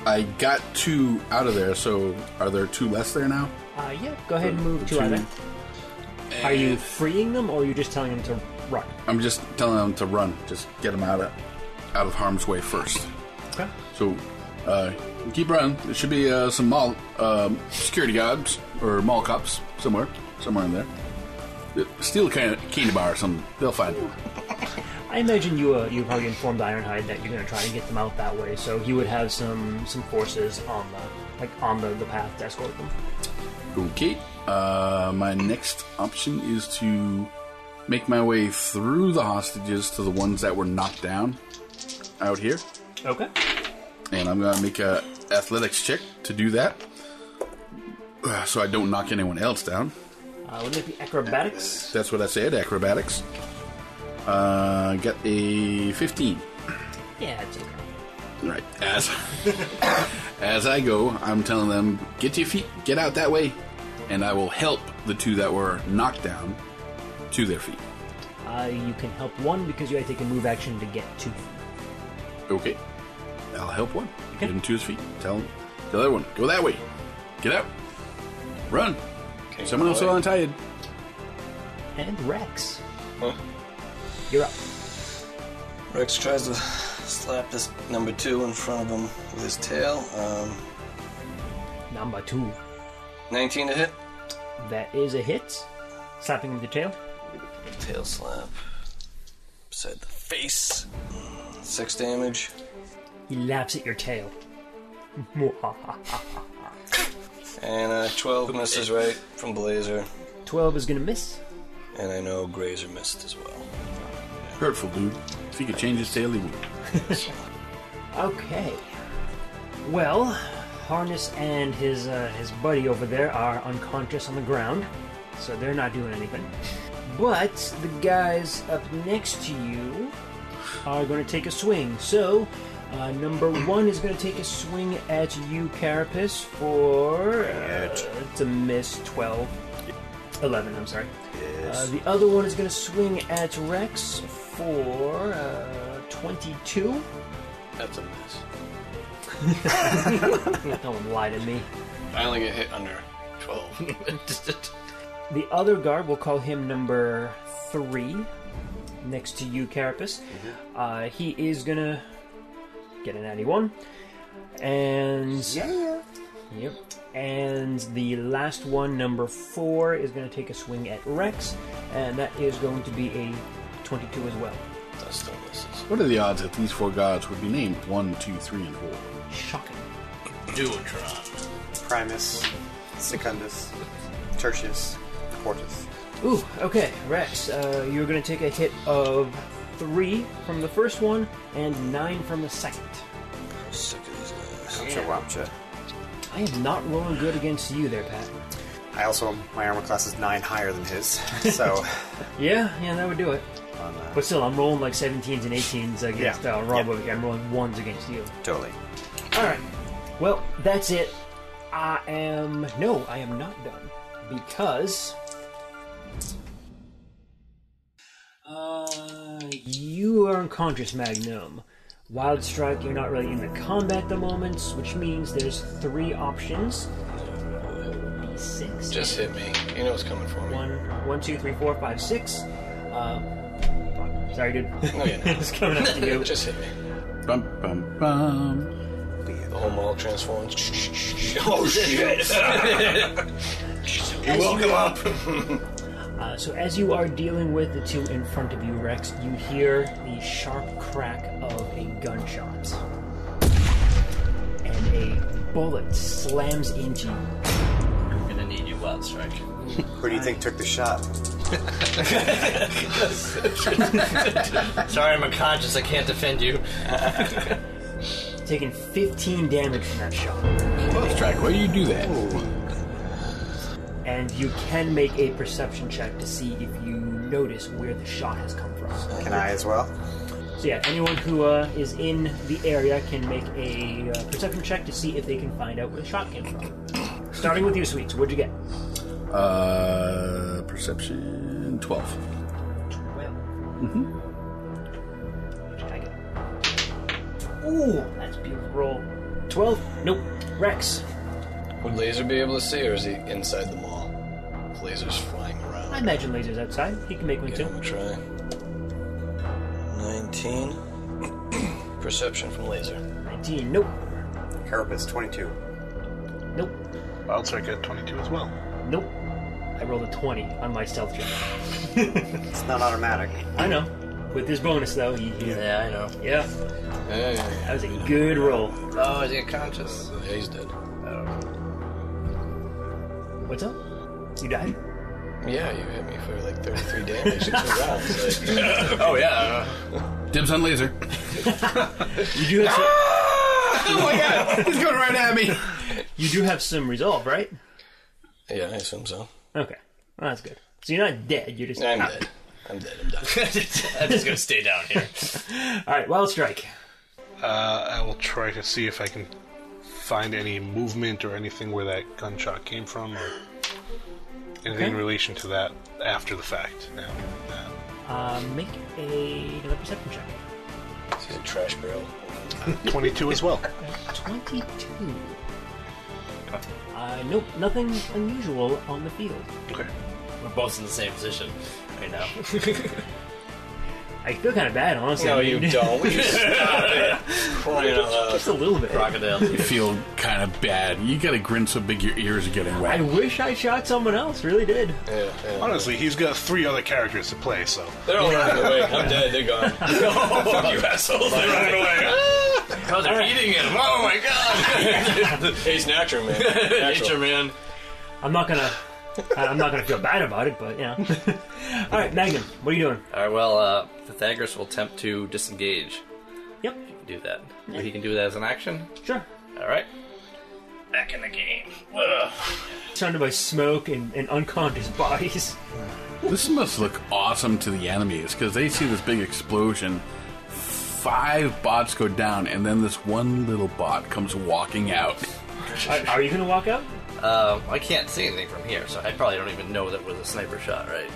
I got 2 out of there, so are there 2 less there now? Yeah, go ahead and move 2 out of there. Are you freeing them, or are you just telling them to run? I'm just telling them to run. Just get them out of harm's way first. Okay. So, keep running. There should be some Maul security guards or Maul cops somewhere in there. Steal a candy bar or something. They'll find you. I imagine you probably informed Ironhide that you're going to try and get them out that way, so he would have some forces on the path to escort them. Okay. My next option is to make my way through the hostages to the ones that were knocked down out here. Okay. And I'm going to make a athletics check to do that, so I don't knock anyone else down. Wouldn't it be acrobatics? That's what I said, acrobatics. Got a 15. Yeah, it's okay. Right. As I go, I'm telling them, get to your feet, get out that way, and I will help the 2 that were knocked down to their feet. You can help 1 because you have to take a move action to get 2. Okay. I'll help 1. Okay. Get him to his feet. Tell the other one, go that way. Get out. Run. Okay, Someone else will untie you. And Rex. Huh? You're up. Rex tries to slap this number 2 in front of him with his tail. Number 2. 19 to hit. That is a hit. Slapping with your tail. Tail slap. Beside the face. 6 damage. He laughs at your tail. And 12 misses right from Blazer. 12 is going to miss. And I know Grazer missed as well. Hurtful, dude. If he could change his tail, he would. Okay. Well, Harness and his buddy over there are unconscious on the ground, so they're not doing anything. But the guys up next to you are going to take a swing. So, number 1 is going to take a swing at you, Carapace, for... it's a miss, 12. 11, I'm sorry. Yes. The other one is going to swing at Rex for 22. That's a miss. Don't lie to me. I only get hit under 12. The other guard, we'll call him number 3, next to you, Carapace. Mm-hmm. He is going to get an 91. And... Yeah. Yep. And the last one, number 4, is going to take a swing at Rex, and that is going to be a 22 as well. That still misses. What are the odds that these 4 gods would be named 1, 2, 3, and 4? Shocking. Duotron. Primus, Secundus, Tertius, Quartus. Ooh, okay, Rex, you're going to take a hit of 3 from the first one and 9 from the second. I'm sick of these guys. Wamcha. I am not rolling good against you there, Pat. I also, my armor class is 9 higher than his, so... yeah, that would do it. But still, I'm rolling like 17s and 18s against Rob over here. I'm rolling 1s against you. Totally. Alright. Well, that's it. I am not done. Because... you are unconscious, Magnum. Wild Strike, you're not really in the combat at the moment, which means there's 3 options. D6. Just hit me. You know what's coming for me. 1, 2, 3, 4, 5, 6. Sorry, dude. No, you're not. It's coming up to you. Just hit me. Bum, bum, bum. The whole Maul transforms. Oh, shit! You woke him up! So as you are dealing with the 2 in front of you, Rex, you hear the sharp crack of a gunshot. And a bullet slams into you. I'm gonna need you, Wild Strike. Who do you think took the shot? Sorry, I'm unconscious. I can't defend you. Taking 15 damage from that shot. Well, Strike, why do you do that? and you can make a perception check to see if you notice where the shot has come from. Can I as well? So yeah, anyone who is in the area can make a perception check to see if they can find out where the shot came from. Starting with you, Sweets. What'd you get? Perception 12. 12. Mm-hmm. What'd I get? Ooh, that's a beautiful roll. 12? Nope. Rex. Would Laser be able to see, or is he inside the mall? Laser's flying around. I imagine Laser's outside. He can make one Give too. him a try. 19. Perception from Laser. 19. Nope. Carapace, 22. Nope. I'll check at 22 as well. Nope. I rolled a 20 on my stealth check. It's not automatic. I know. With this bonus, though, Yeah, I know. Yeah. Hey. That was a good roll. Oh, is he unconscious? Yeah, he's dead. What's up? You died? Yeah, you hit me for like 33 damage in 2 rounds. Like. Oh, yeah. Dibs on Laser. You do have some... Oh my god! He's going right at me! You do have some resolve, right? Yeah, I assume so. Okay. Well, that's good. So you're not dead, you're just... I'm out. dead. I'm dead. I'm done. I'm just going to stay down here. Alright, Wild Strike. I will try to see if I can find any movement or anything where that gunshot came from, or anything in relation to that after the fact. Now, Make another perception check. He's a trash barrel. 22 as well. 22. Nope, nothing unusual on the field. Okay. We're both in the same position right now. I feel kind of bad, honestly. No, you don't. Will you stop it? Crying out loud. Just a little bit. Crocodile. You feel kind of bad. You gotta grin so big your ears are getting wet. I wish I shot someone else, really did. Yeah. Honestly, he's got 3 other characters to play, so... They're all running away. I'm dead. They're gone. Fuck you assholes. They're running away. Because they're eating him. Oh my god. He's natural, man. Nature, man. I'm not gonna feel bad about it, but yeah. Alright, Magnum, what are you doing? Alright, well, Pythagoras will attempt to disengage. Yep. You can do that. He can do that as an action? Sure. Alright. Back in the game. Ugh. Surrounded by smoke and unconscious bodies. This must look awesome to the enemies, because they see this big explosion. 5 bots go down, and then this one little bot comes walking out. Are you gonna walk out? I can't see anything from here, so I probably don't even know that was a sniper shot, right?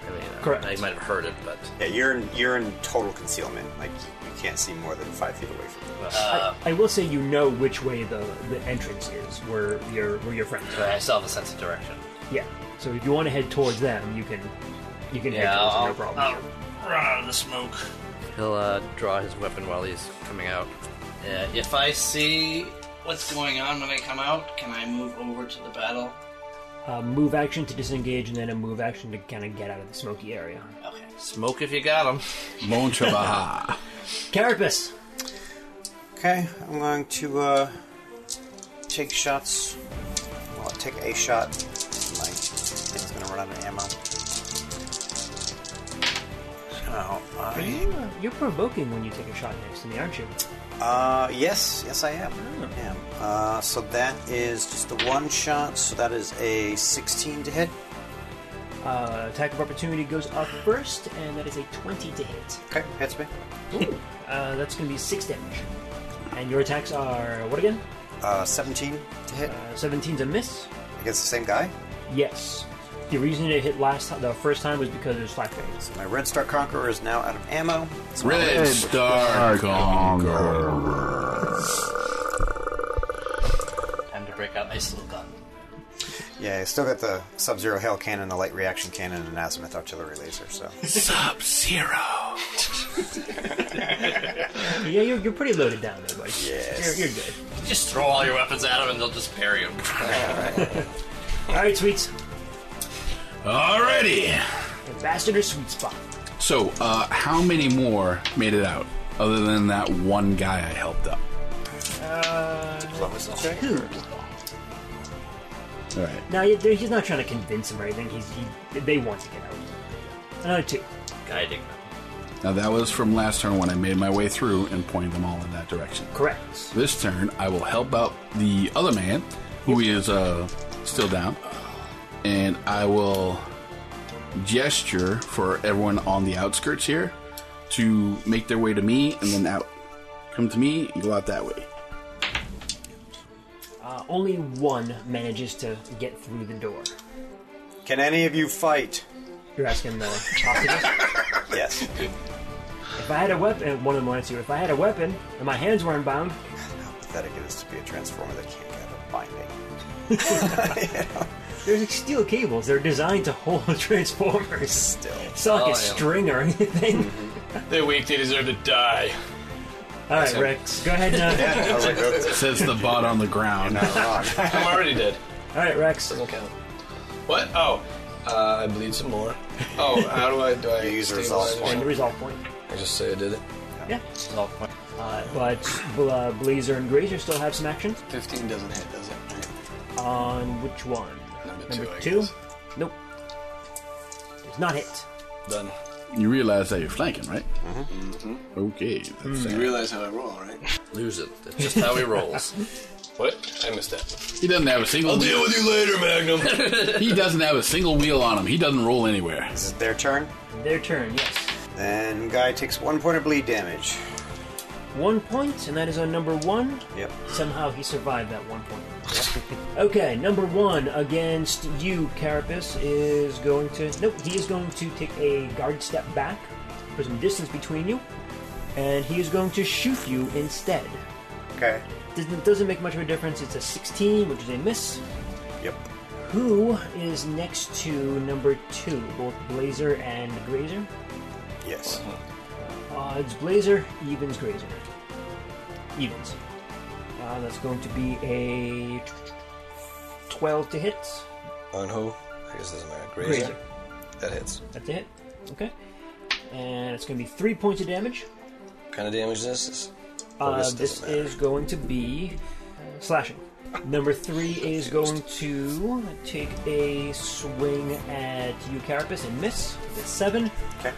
I mean, Correct. I might have heard it, but... Yeah, you're in total concealment. Like, you can't see more than 5 feet away from you. I will say you know which way the entrance is, where your friends are. I still have a sense of direction. Yeah. So if you want to head towards them, you can head towards them, no problem. I'll run out of the smoke. He'll draw his weapon while he's coming out. If I see what's going on when I come out, can I move over to the battle? Move action to disengage, and then a move action to kind of get out of the smoky area. Okay. Smoke if you got him. Mon Chabaha. Carapace. Okay, I'm going to take shots. Well, take a shot. My thing's going to run out of ammo. So, You're provoking when you take a shot next to me, aren't you? Yes, I am. So that is just the 1 shot, so that is a 16 to hit. Attack of opportunity goes up first, and that is a 20 to hit. Okay, hits me. Ooh, that's going to be 6 damage. And your attacks are what again? 17 to hit. 17's a miss. Against the same guy? Yes. The reason it hit the first time was because it was flashbang. So my Red Star Conqueror is now out of ammo. So Red Star Conqueror. Time to break out my little gun. Yeah, I still got the Sub-Zero Hail Cannon, the Light Reaction Cannon, and Azimuth Artillery Laser, so... Sub-Zero. Yeah, you're pretty loaded down there, buddy. Yes. You're good. Just throw all your weapons at him and they'll just parry him. Alright, Sweets. Alrighty. Ambassador Sweet Spot. So, how many more made it out, other than that one guy I helped up? Diplomacy check? 2. Alright. No, he's not trying to convince him or anything. They want to get out. Another 2. Guiding them. Now, that was from last turn when I made my way through and pointed them all in that direction. Correct. This turn, I will help out the other man, who is still down, and I will gesture for everyone on the outskirts here to make their way to me and then out. Come to me and go out that way. Only one manages to get through the door. Can any of you fight? You're asking the hostages? Yes. If I had a weapon, one of them will answer you. If I had a weapon and my hands weren't bound. How pathetic it is to be a Transformer that can't get a binding. You know? There's like steel cables. They're designed to hold Transformers. Still. It's not like a string or anything. Mm-hmm. They're weak. They deserve to die. All right, Rex. Go ahead and... I was like, says the bot on the ground. Not wrong. I'm already dead. All right, Rex. Doesn't count. What? Oh. I bleed some more. Oh, how do I You use a resolve And point. the resolve point. I just say I did it. Yeah. Resolve point. But Blazer and Grazer still have some actions. 15 doesn't hit, does it? On which one? Number two, I two? guess. Nope. Does not hit. Done. You realize that you're flanking, right? Okay. That's You realize how I roll, right? Lose it. That's just how he rolls. What? I missed that. He doesn't have a single I'll wheel. deal with you later, Magnum. He doesn't have a single wheel on him. He doesn't roll anywhere. This is their turn. Their turn, yes. Then guy takes 1 point of bleed damage. 1 point, and that is on number 1. Yep. Somehow he survived that 1 point. Okay, number 1 against you, Carapace, is going to... Nope, he is going to take a guard step back, put some distance between you, and he is going to shoot you instead. Okay. Doesn't make much of a difference. It's a 16, which is a miss. Yep. Who is next to number 2? Both Blazer and Grazer? Yes. Odds Blazer, evens Grazer. Evens. That's going to be a 12 to hit. On who? I guess it doesn't matter. Grazer. That hits. That's a hit. Okay. And it's going to be 3 points of damage. What kind of damage is this? This is going to be slashing. Number 3 is going to take a swing at you, Carapace, and miss. That's 7. Okay.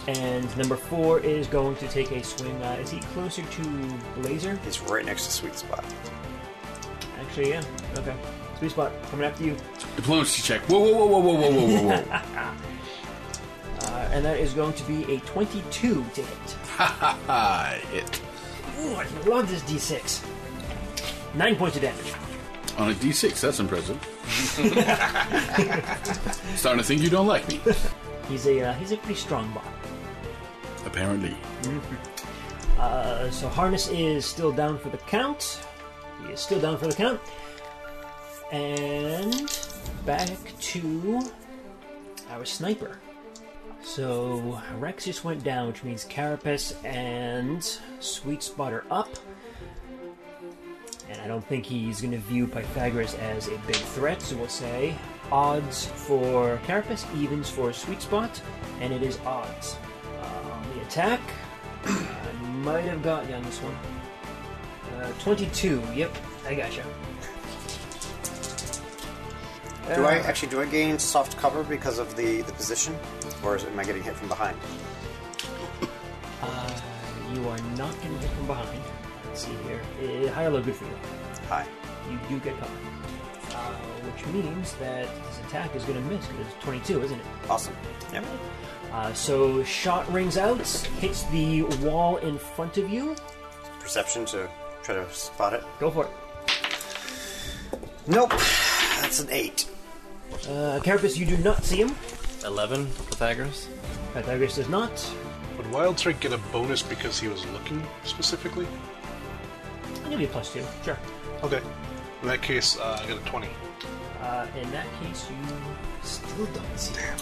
And number 4 is going to take a swing. Is he closer to Blazer? He's right next to Sweet Spot. Actually, yeah. Okay. Sweet Spot, coming after you. Diplomacy check. Whoa, whoa, whoa, whoa, whoa, whoa, whoa, whoa. And that is going to be a 22 to hit. Ha ha ha! Hit. Ooh, I love this D6. 9 points of damage. On a D6, that's impressive. Starting to think you don't like me. He's a pretty strong bot. Apparently. So Harness is still down for the count. He is still down for the count. And back to our sniper. So Rex just went down, which means Carapace and Sweet Spot are up. And I don't think he's going to view Pythagoras as a big threat, so we'll say odds for Carapace, evens for Sweet Spot, and it is odds. The attack, I might have got you on this one. 22, yep, I gotcha. Do I gain soft cover because of the position? Or am I getting hit from behind? You are not going to get from behind. Let's see here. High or low, good for you. High. You do get cover. Which means that this attack is going to miss because it's 22, isn't it? Awesome. Yep. So shot rings out, hits the wall in front of you. Perception to try to spot it. Go for it. Nope. That's an 8. Carapace, you do not see him. 11, Pythagoras. Pythagoras does not. Would Wildstrike get a bonus because he was looking specifically? I'll give you a +2, sure. Okay. In that case, I got a 20. In that case, you still don't see him.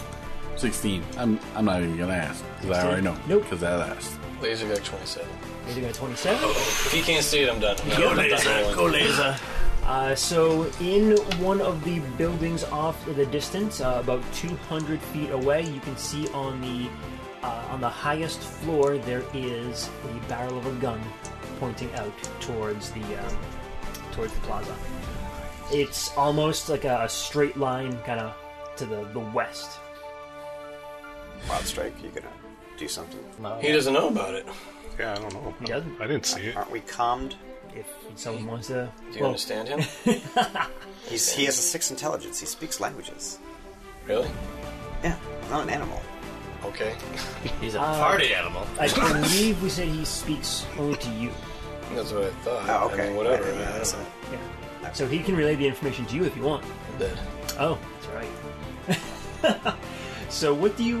16. I'm not even gonna ask because I already know. Nope. Because I asked. Laser got 27. Laser got 27. If he can't see it, I'm done. Go, Laser. Go, Laser. So in one of the buildings off in the distance, about 200 feet away, you can see on the highest floor there is a barrel of a gun pointing out towards the plaza. It's almost like a straight line, kind of to the west. Wildstrike, you gonna do something? No. He doesn't know about it. Yeah, I don't know. He doesn't. I didn't see it. Aren't we calmed? If someone wants to... Do you understand him? He has a 6 intelligence. He speaks languages. Really? Yeah, not an animal. Okay. He's a party animal. I believe we said he speaks only to you. That's what I thought. Oh, okay. I mean, whatever. Yeah, man. I don't know. Yeah. So he can relay the information to you if you want. I'm dead. Oh, that's right. So what do you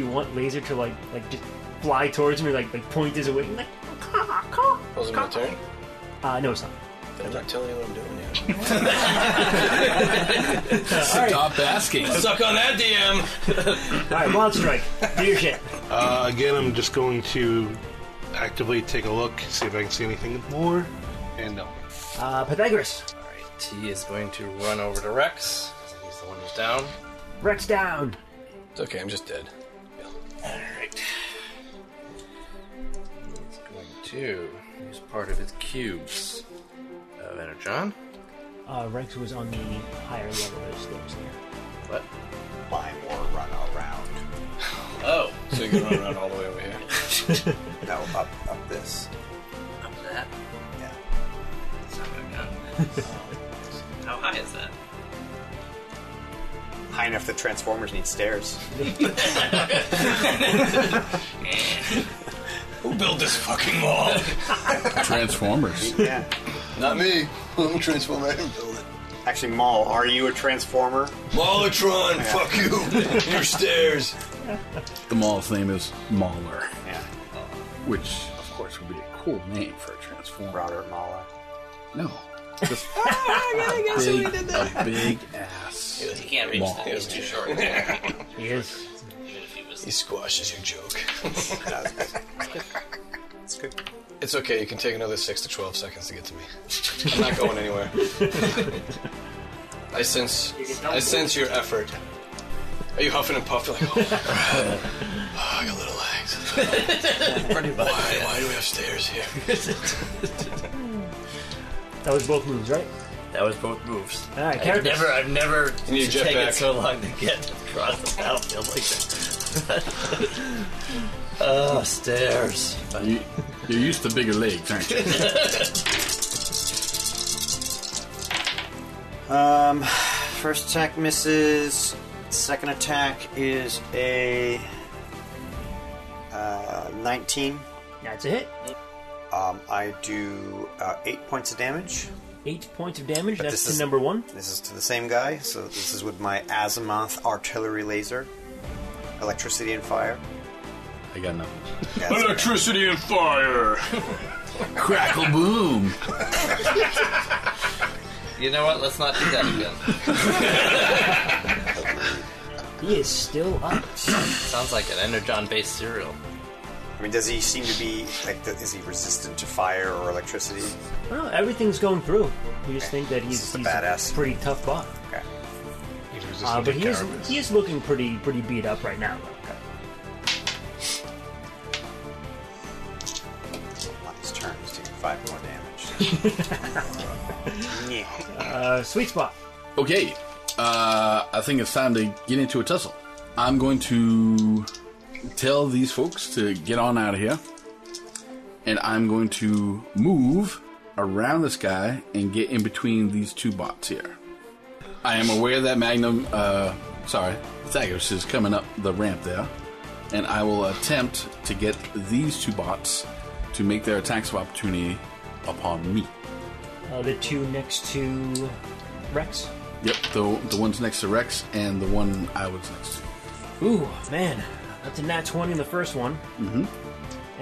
want Laser to like just fly towards him or like point his away? Like, Was it my turn? No, it's not. Then I'm not telling you what I'm doing yet. Stop asking. Suck on that, DM. All right, Wild Strike, do your shit. Again, I'm just going to actively take a look, see if I can see anything more, and no. Pythagoras. Alright, T is going to run over to Rex. He's the one who's down. Rex down. It's okay, I'm just dead. Alright. He's going to use part of his cubes of Energon. Rex was on the higher level of stairs there. What? Buy more run around. Oh. So you can run around all the way over here. No, up this. Up that? Yeah. How high is that? High enough that Transformers need stairs. Who built this fucking wall? Transformers. Yeah. Not me. I'm a Transformer. I didn't build it. Actually, Maul, are you a Transformer? Maulatron, fuck you. Your stairs. The Maul's name is Mauler, Yeah. which, of course, would be a cool name for a Transformer. Robert Mauler. No. Just a big ass. He can't reach Maul. that. He's too short. He is. Even if he was... He squashes your joke. It's good. It's okay, you can take another 6 to 12 seconds to get to me. I'm not going anywhere. I sense your effort. Are you huffing and puffing like, oh, I got little legs. Pretty much. Why do we have stairs here? That was both moves, right? That was both moves. All right, I've never You need a taken jetpack. so long to get across the battlefield like that. Oh, stairs. You're used to bigger legs, aren't you? First attack misses. Second attack is a 19. That's a hit. I do 8 points of damage. 8 points of damage. But That's this to is- number 1. This is to the same guy, so this is with my Azimuth artillery laser. Electricity and fire. I got nothing. Yeah, that's Electricity and fire! Crackle boom! You know what? Let's not do that again. He is still up. Sounds like an Energon-based cereal. I mean, does he seem to be is he resistant to fire or electricity? Well, everything's going through. We just think that he's a badass. a pretty tough bot. Okay. He's resistant But to cannabis. he is looking pretty beat up right now. On his turn, he's taking 5 more damage. Yeah. Sweet spot. Okay, I think it's time to get into a tussle. I'm going to tell these folks to get on out of here, and I'm going to move around this guy and get in between these two bots here. I am aware that Pythagoras is coming up the ramp there, and I will attempt to get these two bots to make their attacks of opportunity upon me. The two next to Rex. Yep, the ones next to Rex and the one I was next to. Ooh, man. That's a nat 20 in the first one. Mm-hmm.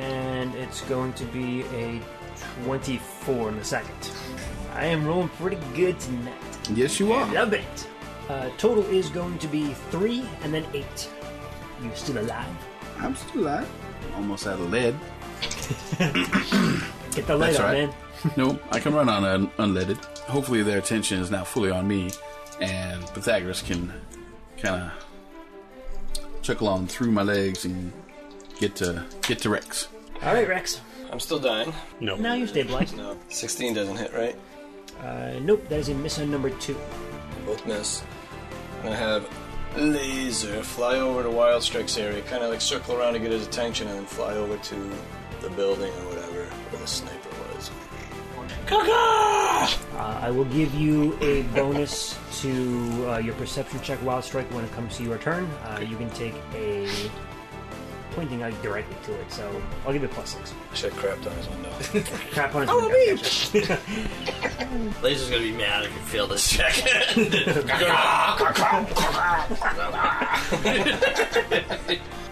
And it's going to be a 24 in the second. I am rolling pretty good tonight. Yes, you are. Love it. Total is going to be 3 and then 8. You still alive? I'm still alive. Almost out of lead. Get the lead That's on, right. man. No, I can run on unleaded. Hopefully their attention is now fully on me, and Pythagoras can kind of trickle on through my legs and get to Rex. All right, Rex. I'm still dying. No. Now you're stabilized. No. 16 doesn't hit, right? Nope, that is a miss on number 2. Both miss. I'm gonna have Laser fly over to Wild Strike's area, kind of like circle around to get his attention, and then fly over to the building or whatever where the sniper was. I will give you a bonus to your perception check, Wild Strike, when it comes to your turn. You can take a pointing out directly to it, so I'll give you a +6. I should have crapped on his window. Crap on his window. Laser's gonna be mad if you fail this check.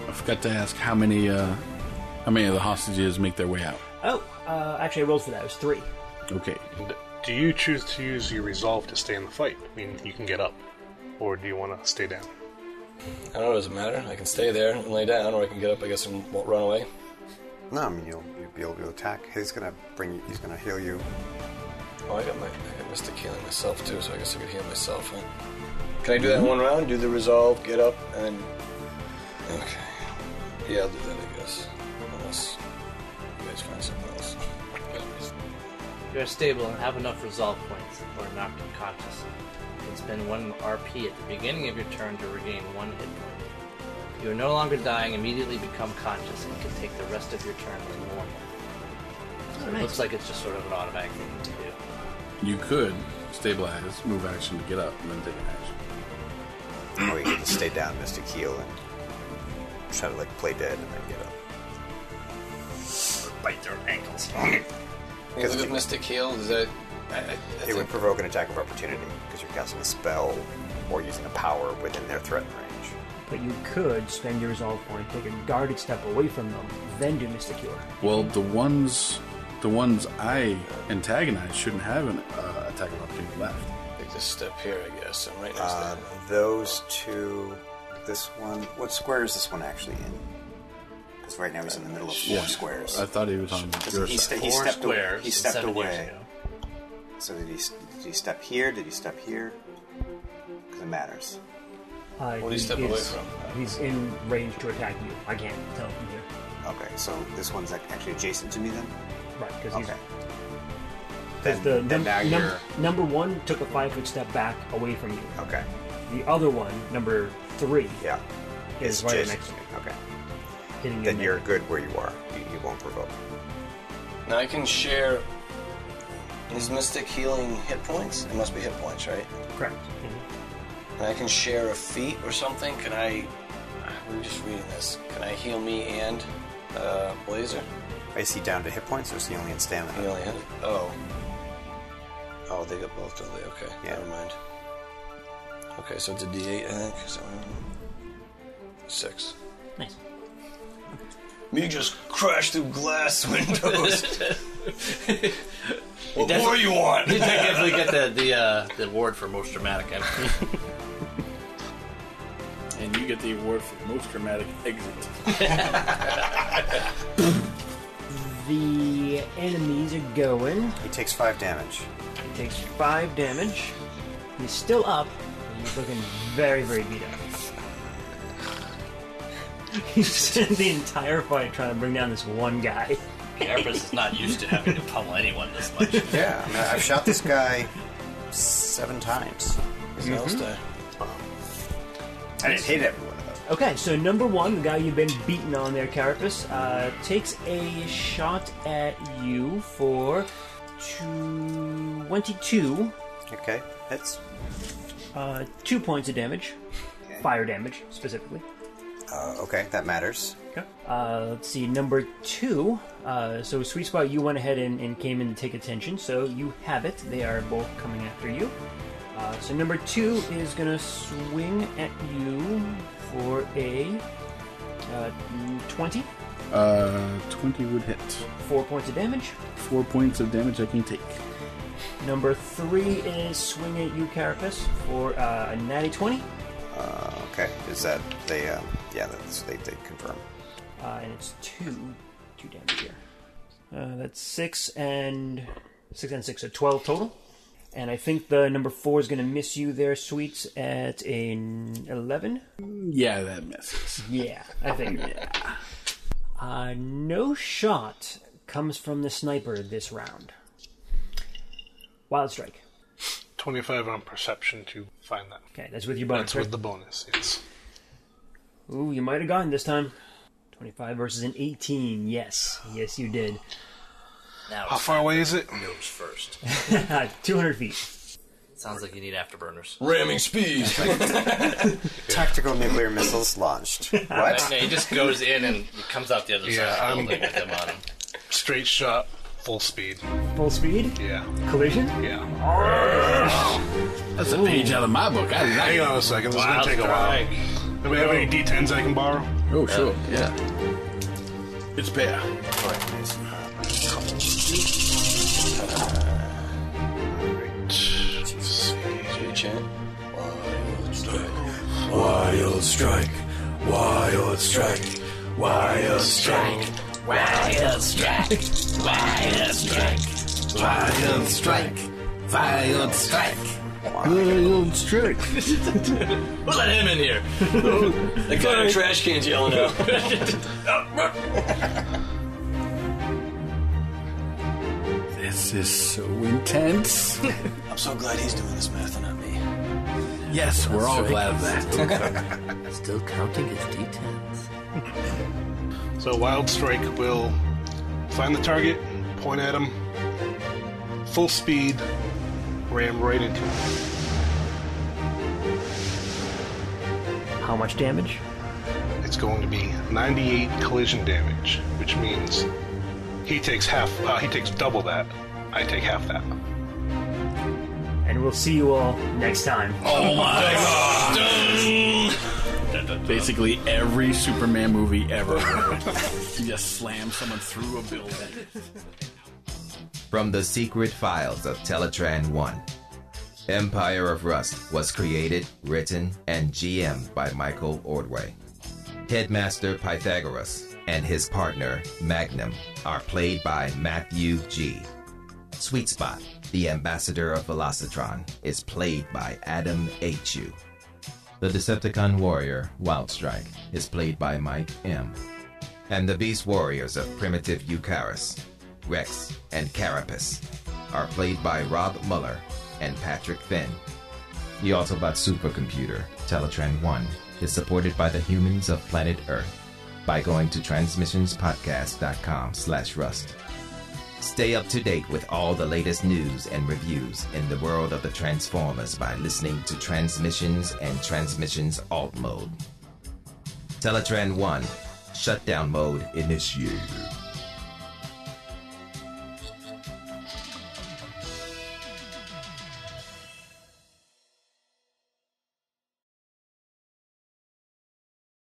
I forgot to ask how many of the hostages make their way out. Oh, actually, I rolled for that. It was 3. Okay. Do you choose to use your resolve to stay in the fight? I mean, you can get up, or do you want to stay down? I don't know, does it matter? I can stay there and lay down, or I can get up, I guess, and won't run away. No, I mean, you'll be able to attack. He's gonna heal you. Oh, I got Mystic Healing myself, too, so I guess I could heal myself, huh? Can I do that in one round? Do the resolve, get up, and then... Okay. Yeah, I'll do that, I guess. Unless you guys find something else. You're stable and have enough resolve points or knocked unconscious. You can spend 1 RP at the beginning of your turn to regain 1 hit point. You are no longer dying, immediately become conscious, and can take the rest of your turn as normal. So it looks like it's just sort of an automatic thing to do. You could stabilize, move action to get up, and then take an action. Or you can just stay down, Mystic Heal, and try to play dead and then get up. Bite their ankles. Because with Mystic Heal, does that... It would provoke an attack of opportunity because you're casting a spell or using a power within their threat range. But you could spend your resolve point, take a guarded step away from them, then do Mystic Cure. Well, the ones I antagonize shouldn't have an attack of opportunity left. Take this step here, I guess. I'm right next to them. Those two... This one... What square is this one actually in? Because right now he's in the middle of 4 squares. I thought he was on your side. He stepped away. He stepped 7 away. years ago. So did he step here? Did he step here? Because it matters. What did he step away from? He's in range to attack you. I can't tell from here. Okay, so this one's actually adjacent to me then? Right, because he's... Okay. Then now you're... Number 1 took a 5-foot step back away from you. Okay. The other one, number 3, is right adjacent. next to you. Okay. Hitting Then you're good where you are. You won't provoke. Now I can share... Is Mystic Healing hit points? It must be hit points, right? Correct. And I can share a feat or something? Can I... We were just reading this. Can I heal me and Blazer? Is he down to hit points or is he only in stamina? He only had... Oh, they got both, don't they? Okay, never mind. Okay, so it's a D8, I think. 6. Nice. Me just crashed through glass windows. What more you want? You definitely get the award for most dramatic entry. And you get the award for most dramatic exit. The enemies are going. He takes 5 damage. He takes 5 damage. He's still up. And he's looking very, very beat up. He's spent the entire fight trying to bring down this one guy. Carapace is not used to having to pummel anyone this much. Yeah, I mean, I've shot this guy 7 times. He's an L-star. I didn't hit every one of them. Okay, so number 1, the guy you've been beating on there, Carapace, takes a shot at you for 22. Okay, hits. 2 points of damage. Okay. Fire damage, specifically. Okay, that matters. Okay. Let's see, number 2. So Sweet Spot, you went ahead and came in to take attention, so you have it. They are both coming after you. So number 2 is going to swing at you for a 20. 20 would hit. 4 points of damage. 4 points of damage I can take. Number 3 is swinging at you, Carapace, for a natty 20. Okay, is that they? Yeah, they confirm. And it's 2 damage here. That's 6 and 6, so 12 total. And I think the number 4 is going to miss you there, Sweets, at an 11. Yeah, that misses. Yeah, I figured. No shot comes from the sniper this round. Wild Strike. 25 on perception to find that. Okay, that's with your bonus. That's with the bonus, yes. Ooh, you might have gotten this time. 25 versus an 18. Yes, you did. Now how far away is it? Nose first. 200 feet. It's Sounds like you need afterburners. Ramming speed. Tactical nuclear missiles launched. What? No, he just goes in and he comes out the other side of the building with them on him. Straight shot, full speed. Full speed? Yeah. Collision? Yeah. That's a page out of my book. Hang on a second. This is going to take a while. Do we have any D10s I can borrow? Oh, sure. Yeah. It's bear. Wild strike. Wild strike. Wild strike. Wild strike. Wild strike. Wild strike. Wild strike. Wild strike. We'll let him in here. The guy in trash can's yelling out. This is so intense. I'm so glad he's doing this math and not me. Yes, we're all glad of that. Still counting his D10s. So Wild Strike will find the target, point at him, full speed, ram right into him. How much damage? It's going to be 98 collision damage, which means he takes double that. I take half that. And we'll see you all next time. Oh my god! Basically every Superman movie ever. You just slam someone through a building. From the secret files of Teletran 1, Empire of Rust was created, written, and GM'd by Michael Ordway. Headmaster Pythagoras and his partner, Magnum, are played by Matthew G. Sweet Spot, the ambassador of Velocitron, is played by Adam H.U. The Decepticon warrior, Wildstrike, is played by Mike M. And the Beast Warriors of Primitive Eucharis, Rex and Carapace, are played by Rob Muller and Patrick Finn. The Autobot supercomputer, Teletran 1, is supported by the humans of planet Earth by going to transmissionspodcast.com/rust. Stay up to date with all the latest news and reviews in the world of the Transformers by listening to Transmissions and Transmissions Alt Mode. Teletran 1, Shutdown Mode initiated.